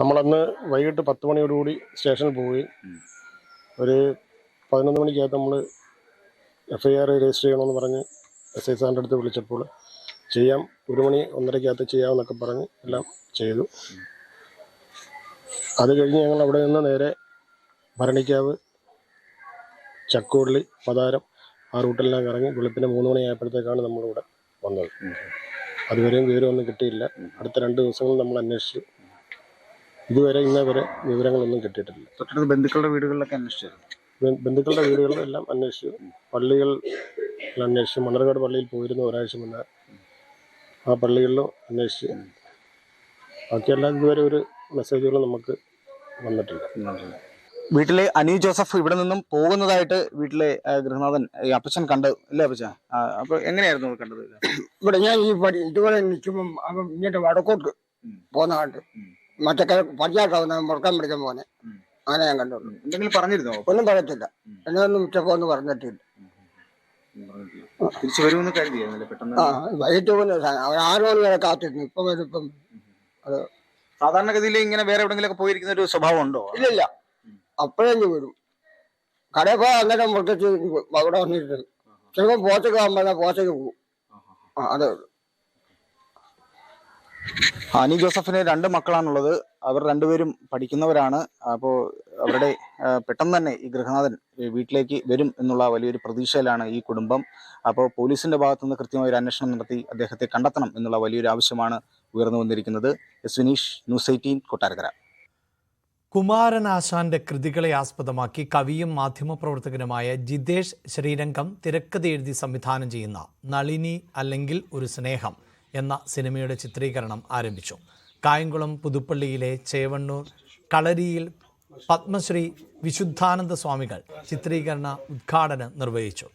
നമ്മളന്ന് വൈകിട്ട് 10 മണിയോടുകൂടി സ്റ്റേഷനിൽ പോവുകയും ഒരു 11 മണിക്കകത്ത് നമ്മൾ FIR രജിസ്റ്റർ ചെയ്യണമെന്ന് പറഞ്ഞ് SI സാറിൻ്റെ അടുത്ത് വിളിച്ചപ്പോൾ ചെയ്യാം, 1 മണി 1:30 ചെയ്യാമെന്നൊക്കെ പറഞ്ഞ് എല്ലാം ചെയ്തു. അത് കഴിഞ്ഞ് ഞങ്ങൾ അവിടെ നിന്ന് നേരെ ഭരണിക്കാവ്, ചക്കോള്ളി, പതാരം ആ റൂട്ടിലെല്ലാം കറങ്ങി വെളുപ്പിന് 3 മണിയായപ്പോഴത്തേക്കാണ് നമ്മളിവിടെ വന്നത്. അതുവരെയും വിവരമൊന്നും കിട്ടിയില്ല. അടുത്ത 2 ദിവസങ്ങൾ നമ്മൾ അന്വേഷിച്ചു. ഇതുവരെ ഇന്നേ വരെ വിവരങ്ങളൊന്നും കിട്ടിയിട്ടില്ല. തൊട്ടടുത്ത ബന്ധുക്കളുടെ വീടുകളിലൊക്കെ അന്വേഷിച്ചു. ബന്ധുക്കളുടെ വീടുകളിലെല്ലാം അന്വേഷിച്ചു. പള്ളികൾ അന്വേഷിച്ചു. മണ്ണർകാട് പള്ളിയിൽ പോയിരുന്നു ഒരാഴ്ച മുന്നേ. ആ പള്ളികളിലും അന്വേഷിച്ചു. ബാക്കിയെല്ലാം ഇതുവരെ ഒരു മെസ്സേജുകളും നമുക്ക് വന്നിട്ടില്ല. വീട്ടിലെ അനി ജോസഫ് ഇവിടെ നിന്നും പോകുന്നതായിട്ട് വീട്ടിലെ ഗൃഹനാഥൻ അപ്പച്ചൻ കണ്ടു, അല്ലേ അപ്പച്ച? അപ്പൊ എങ്ങനെയായിരുന്നു കണ്ടത്? ഇവിടെ ഞാൻ ഇതുപോലെ നിൽക്കുമ്പം ഇങ്ങോട്ട് വടക്കോട്ട് പോന്ന കണ്ട് മറ്റേ പടിഞ്ഞാട്ടാവുന്ന മുറക്കാൻ പിടിക്കാൻ പോന്നെ. അങ്ങനെ ഞാൻ കണ്ടുള്ളൂ. എന്തെങ്കിലും പറഞ്ഞിരുന്നോ? ഒന്നും പറയത്തില്ല. എന്നൊന്നും ഉച്ചക്കോ ഒന്നും പറഞ്ഞിട്ടില്ല. തിരിച്ചു വരുമെന്ന് കരുതിയായിരുന്നല്ലേ പെട്ടെന്ന്? വൈകിട്ട് പോകുന്ന അവർ 6 മണി വരെ കാത്തിരുന്നു. ഇപ്പം വരും. ഇപ്പം അത് സാധാരണഗതിയിൽ ഇങ്ങനെ വേറെ എവിടെയെങ്കിലും പോയിരിക്കുന്ന ഒരു സ്വഭാവം ഉണ്ടോ? ഇല്ലില്ല. അപ്പോഴേ വരും. കടയിൽ പോയാൽ അന്നേരം മുട്ടച്ച് അവിടെ വന്നിട്ട് ചിലപ്പോൾ പോച്ചക്ക് ആകുമ്പോൾ പോച്ചക്ക് പോകും. അതേ ഉള്ളൂ. അനി ജോസഫിന് 2 മക്കളാണുള്ളത്. അവർ രണ്ടുപേരും പഠിക്കുന്നവരാണ്. അപ്പോൾ അവരുടെ പെട്ടെന്ന് തന്നെ ഈ ഗൃഹനാഥൻ വീട്ടിലേക്ക് വരും എന്നുള്ള വലിയൊരു പ്രതീക്ഷയിലാണ് ഈ കുടുംബം. അപ്പോൾ പോലീസിന്റെ ഭാഗത്തുനിന്ന് കൃത്യമായ ഒരു അന്വേഷണം നടത്തി അദ്ദേഹത്തെ കണ്ടെത്തണം എന്നുള്ള വലിയൊരു ആവശ്യമാണ് ഉയർന്നു വന്നിരിക്കുന്നത്. S Vineesh, news 18, Kottarakkara. കുമാരനാശാന്റെ കൃതികളെ ആസ്പദമാക്കി കവിയും മാധ്യമപ്രവർത്തകനുമായ ജിതേഷ് ശ്രീരംഗം തിരക്കഥ എഴുതി സംവിധാനം ചെയ്യുന്ന നളിനി അല്ലെങ്കിൽ ഒരു സ്നേഹം എന്ന സിനിമയുടെ ചിത്രീകരണം ആരംഭിച്ചു. കായംകുളം പുതുപ്പള്ളിയിലെ ചേവണ്ണൂർ കളരിയിൽ പത്മശ്രീ വിശുദ്ധാനന്ദ സ്വാമികൾ ചിത്രീകരണ ഉദ്ഘാടനം നിർവഹിച്ചു.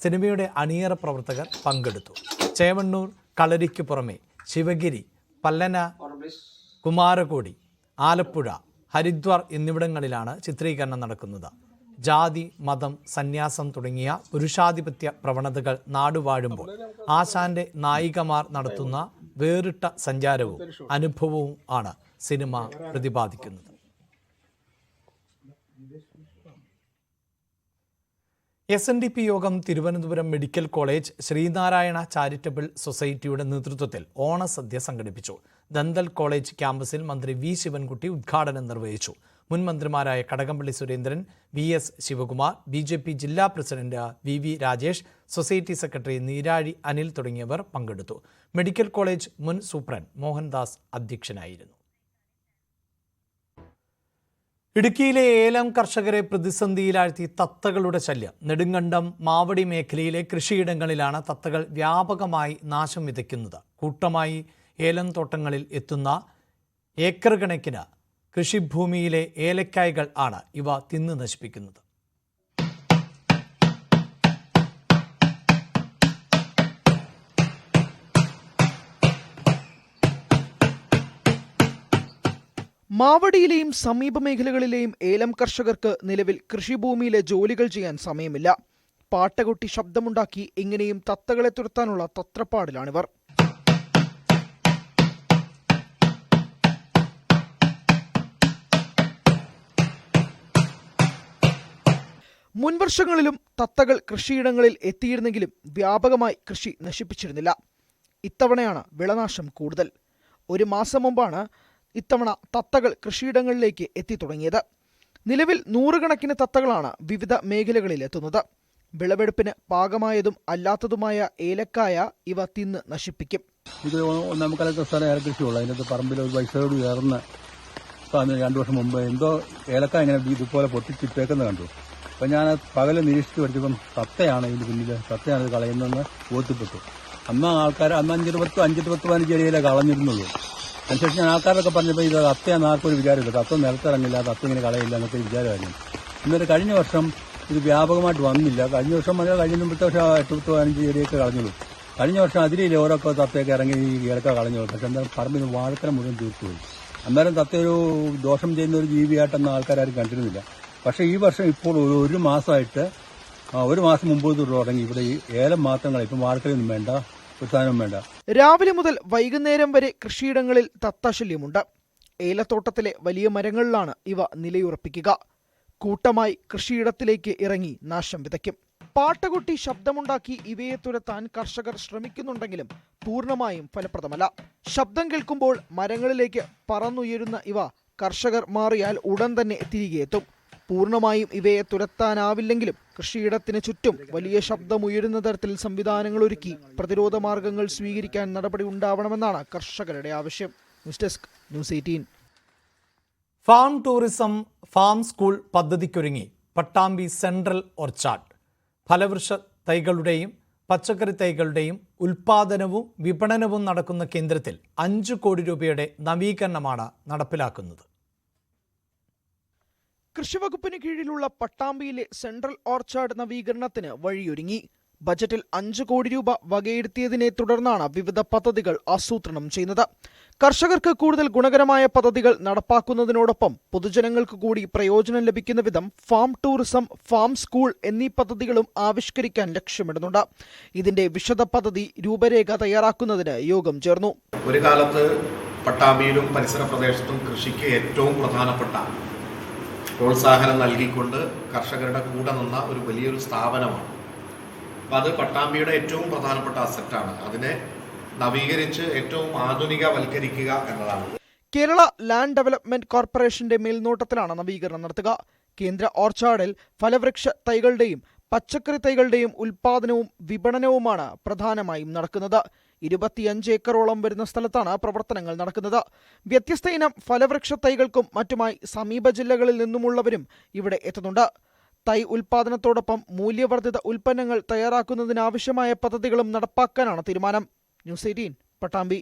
സിനിമയുടെ അണിയറ പ്രവർത്തകർ പങ്കെടുത്തു. ചേവണ്ണൂർ കളരിക്ക് പുറമെ ശിവഗിരി, പല്ലന, കുമാരകോടി, ആലപ്പുഴ, ഹരിദ്വാർ എന്നിവിടങ്ങളിലാണ് ചിത്രീകരണം നടക്കുന്നത്. ജാതി, മതം, സന്യാസം തുടങ്ങിയ പുരുഷാധിപത്യ പ്രവണതകൾ നാടുവാഴുമ്പോൾ ആശാന്റെ നായികമാർ നടത്തുന്ന വേറിട്ട സഞ്ചാരവും അനുഭവവും ആണ് സിനിമ പ്രതിപാദിക്കുന്നത്. SNDP യോഗം Thiruvananthapuram medical college Sreenarayana charitable സൊസൈറ്റിയുടെ നേതൃത്വത്തിൽ ഓണസദ്യ സംഘടിപ്പിച്ചു. ദന്തൽ കോളേജ് ക്യാമ്പസിൽ മന്ത്രി വി ശിവൻകുട്ടി ഉദ്ഘാടനം നിർവഹിച്ചു. മുൻ മന്ത്രിമാരായ കടകംപള്ളി സുരേന്ദ്രൻ, VS ശിവകുമാർ, BJP ജില്ലാ president VV Rajesh, society secretary Neerazhi Anil തുടങ്ങിയവർ പങ്കെടുത്തു. മെഡിക്കൽ കോളേജ് മുൻ സൂപ്രണ്ട് മോഹൻദാസ് അധ്യക്ഷനായിരുന്നു. ഇടുക്കിയിലെ ഏലം കർഷകരെ പ്രതിസന്ധിയിലാഴ്ത്തി തത്തകളുടെ ശല്യം. നെടുങ്കണ്ടം, മാവടി മേഖലയിലെ കൃഷിയിടങ്ങളിലാണ് തത്തകൾ വ്യാപകമായി നാശം വിതയ്ക്കുന്നത്. കൂട്ടമായി ഏലം തോട്ടങ്ങളിൽ എത്തുന്ന ഏക്കർ കണക്കിന് കൃഷിഭൂമിയിലെ ഏലക്കായ്കൾ ആണ് ഇവ തിന്ന് നശിപ്പിക്കുന്നത്. മാവടിയിലെയും സമീപ മേഖലകളിലെയും ഏലം കർഷകർക്ക് നിലവിൽ കൃഷിഭൂമിയിലെ ജോലികൾ ചെയ്യാൻ സമയമില്ല. പാട്ടകൊട്ടി ശബ്ദമുണ്ടാക്കി എങ്ങനെയും തത്തകളെ തുരത്താനുള്ള തത്രപ്പാടിലാണിവർ. മുൻവർഷങ്ങളിലും തത്തകൾ കൃഷിയിടങ്ങളിൽ എത്തിയിരുന്നെങ്കിലും വ്യാപകമായി കൃഷി നശിപ്പിച്ചിരുന്നില്ല. ഇത്തവണയാണ് വിളനാശം കൂടുതൽ. 1 മാസം മുമ്പാണ് ഇത്തവണ തത്തകൾ കൃഷിയിടങ്ങളിലേക്ക് എത്തിത്തുടങ്ങിയത്. നിലവിൽ 100 കണക്കിന് തത്തകളാണ് വിവിധ മേഖലകളിൽ എത്തുന്നത്. വിളവെടുപ്പിന് പാകമായതും അല്ലാത്തതുമായ ഏലക്കായ ഇവ തിന്ന് നശിപ്പിക്കും. ഇത് നമുക്കറിയാത്ത സ്ഥലം ഏലക്കൃഷിയുള്ളൂ. അതിനകത്ത് പറമ്പിൽ ഒരു വൈസോട് ഉയർന്ന് 2 വർഷം മുമ്പ് എന്തോ ഏലക്കായ ഇങ്ങനെ ഇതുപോലെ പൊട്ടിച്ചിട്ടേക്കുന്നത് കണ്ടു. അപ്പം ഞാൻ പകല് നിരീക്ഷിച്ച് പഠിച്ചപ്പം തത്തയാണ് ഇതിന് പിന്നിൽ, തത്തയാണ് ഇത് കളയുന്നതെന്ന് ബോധ്യപ്പെട്ടു. അന്ന് ആൾക്കാർ 5-10-15 ഏരിയയിലെ കളഞ്ഞിരുന്നുള്ളൂ. അതിനുശേഷം ഞാൻ ആൾക്കാരൊക്കെ പറഞ്ഞപ്പോൾ ഇത് തത്തയാന്ന് ആർക്കൊരു വിചാരമില്ല. തത്ത നിലത്തിറങ്ങില്ല, തത്ത ഇങ്ങനെ കളയില്ല എന്നൊക്കെ വിചാരമായിരുന്നു. എന്നിട്ട് കഴിഞ്ഞ വർഷം ഇത് വ്യാപകമായിട്ട് വന്നില്ല. കഴിഞ്ഞ വർഷം കഴിഞ്ഞ മുമ്പത്തെ വർഷം 8-15 ഏരിയയൊക്കെ കളഞ്ഞുള്ളൂ. കഴിഞ്ഞ വർഷം അതിരില്ല ഓരോ തത്തയൊക്കെ ഇറങ്ങി ഈ ഏലക്ക കളഞ്ഞു. പക്ഷെ എന്തായാലും പറമ്പിൽ വാഴക്കര മുഴുവൻ തീർത്തുപോയി. അന്നേരം തത്തയൊരു ദോഷം ചെയ്യുന്ന ഒരു ജീവിയായിട്ടൊന്നും ആൾക്കാരും കണ്ടിരുന്നില്ല. പക്ഷേ ഈ വർഷം ഇപ്പോൾ 1 മാസമായിട്ട് 1 മാസം മുമ്പ് തുടങ്ങി ഇവിടെ ഈ ഏലം മാത്രങ്ങൾ ഇപ്പം വാഴക്കരയൊന്നും വേണ്ട, ഒരു സാധനവും വേണ്ട. രാവിലെ മുതൽ വൈകുന്നേരം വരെ കൃഷിയിടങ്ങളിൽ തത്തശല്യമുണ്ട്. ഏലത്തോട്ടത്തിലെ വലിയ മരങ്ങളിലാണ് ഇവ നിലയുറപ്പിക്കുക. കൂട്ടമായി കൃഷിയിടത്തിലേക്ക് ഇറങ്ങി നാശം വിതയ്ക്കും. പാട്ടകൊട്ടി ശബ്ദമുണ്ടാക്കി ഇവയെ തുരത്താൻ കർഷകർ ശ്രമിക്കുന്നുണ്ടെങ്കിലും പൂർണ്ണമായും ഫലപ്രദമല്ല. ശബ്ദം കേൾക്കുമ്പോൾ മരങ്ങളിലേക്ക് പറന്നുയരുന്ന ഇവ കർഷകർ മാറിയാൽ ഉടൻ തന്നെ തിരികെ എത്തും. പൂർണ്ണമായും ഇവയെ തുരത്താനാവില്ലെങ്കിലും കൃഷിയിടത്തിന് ചുറ്റും വലിയ ശബ്ദമുയരുന്ന തരത്തിൽ സംവിധാനങ്ങൾ ഒരുക്കി പ്രതിരോധ മാർഗങ്ങൾ സ്വീകരിക്കാൻ നടപടി ഉണ്ടാവണമെന്നാണ് കർഷകരുടെ ആവശ്യം. News desk, news 18. Farm tourism farm school പദ്ധതിക്കൊരുങ്ങി പട്ടാമ്പി സെൻട്രൽ ഓർച്ചാർഡ്. ഫലവൃക്ഷ തൈകളുടെയും പച്ചക്കറി തൈകളുടെയും ഉൽപാദനവും വിപണനവും നടക്കുന്ന കേന്ദ്രത്തിൽ 5 കോടി രൂപയുടെ നവീകരണമാണ് നടപ്പിലാക്കുന്നത്. കൃഷിവകുപ്പിന് കീഴിലുള്ള പട്ടാമ്പിയിലെ സെൻട്രൽ ഓർച്ചാർഡ് നവീകരണത്തിന് വഴിയൊരുങ്ങി. ബജറ്റിൽ 5 കോടി രൂപ വകയിരുത്തിയതിനെ തുടർന്നാണ് വിവിധ പദ്ധതികൾ ആസൂത്രണം ചെയ്യുന്നത്. കർഷകർക്ക് കൂടുതൽ ഗുണകരമായ പദ്ധതികൾ നടപ്പാക്കുന്നതിനോടൊപ്പം പൊതുജനങ്ങൾക്ക് കൂടി പ്രയോജനം ലഭിക്കുന്ന വിധം ഫാം ടൂറിസം, ഫാം സ്കൂൾ എന്നീ പദ്ധതികളും ആവിഷ്കരിക്കാൻ ലക്ഷ്യമിടുന്നുണ്ട്. ഇതിന്റെ വിശദ പദ്ധതി രൂപരേഖ തയ്യാറാക്കുന്നതിന് യോഗം ചേർന്നു. ഒരു കാലത്ത് പട്ടാമ്പിയിലും പരിസര പ്രദേശത്തും കൃഷിക്ക് ഏറ്റവും പ്രധാനപ്പെട്ട പ്രോത്സാഹനം നൽകിക്കൊണ്ട് കർഷകരുടെ കൂടെ നിന്ന ഒരു വലിയൊരു സ്ഥാപനമാണ്. അപ്പം അത് പട്ടാമ്പിയുടെ ഏറ്റവും പ്രധാനപ്പെട്ട അസറ്റാണ്. അതിനെ നവീകരിച്ച് ഏറ്റവും ആധുനികവൽക്കരിക്കുക എന്നതാണ്. കേരള ലാൻഡ് ഡെവലപ്മെന്റ് കോർപ്പറേഷന്റെ മേൽനോട്ടത്തിലാണ് നവീകരണം നടത്തുക. കേന്ദ്ര ഓർച്ചാർഡിൽ ഫലവൃക്ഷ തൈകളുടെയും പച്ചക്കറി തൈകളുടെയും ഉൽപാദനവും വിപണനവുമാണ് പ്രധാനമായും നടക്കുന്നത്. 25 ഏക്കറോളം വരുന്ന സ്ഥലത്താണ് പ്രവർത്തനങ്ങൾ നടക്കുന്നത്. വ്യത്യസ്ത ഇനം ഫലവൃക്ഷ തൈകൾക്കും മറ്റുമായി സമീപ ജില്ലകളിൽ നിന്നുമുള്ളവരും ഇവിടെ എത്തുന്നുണ്ട്. തൈ ഉൽപാദനത്തോടൊപ്പം മൂല്യവർദ്ധിത ഉൽപ്പന്നങ്ങൾ തയ്യാറാക്കുന്നതിനാവശ്യമായ പദ്ധതികളും നടപ്പാക്കാനാണ് തീരുമാനം. ന്യൂസ് 18 പട്ടാമ്പി.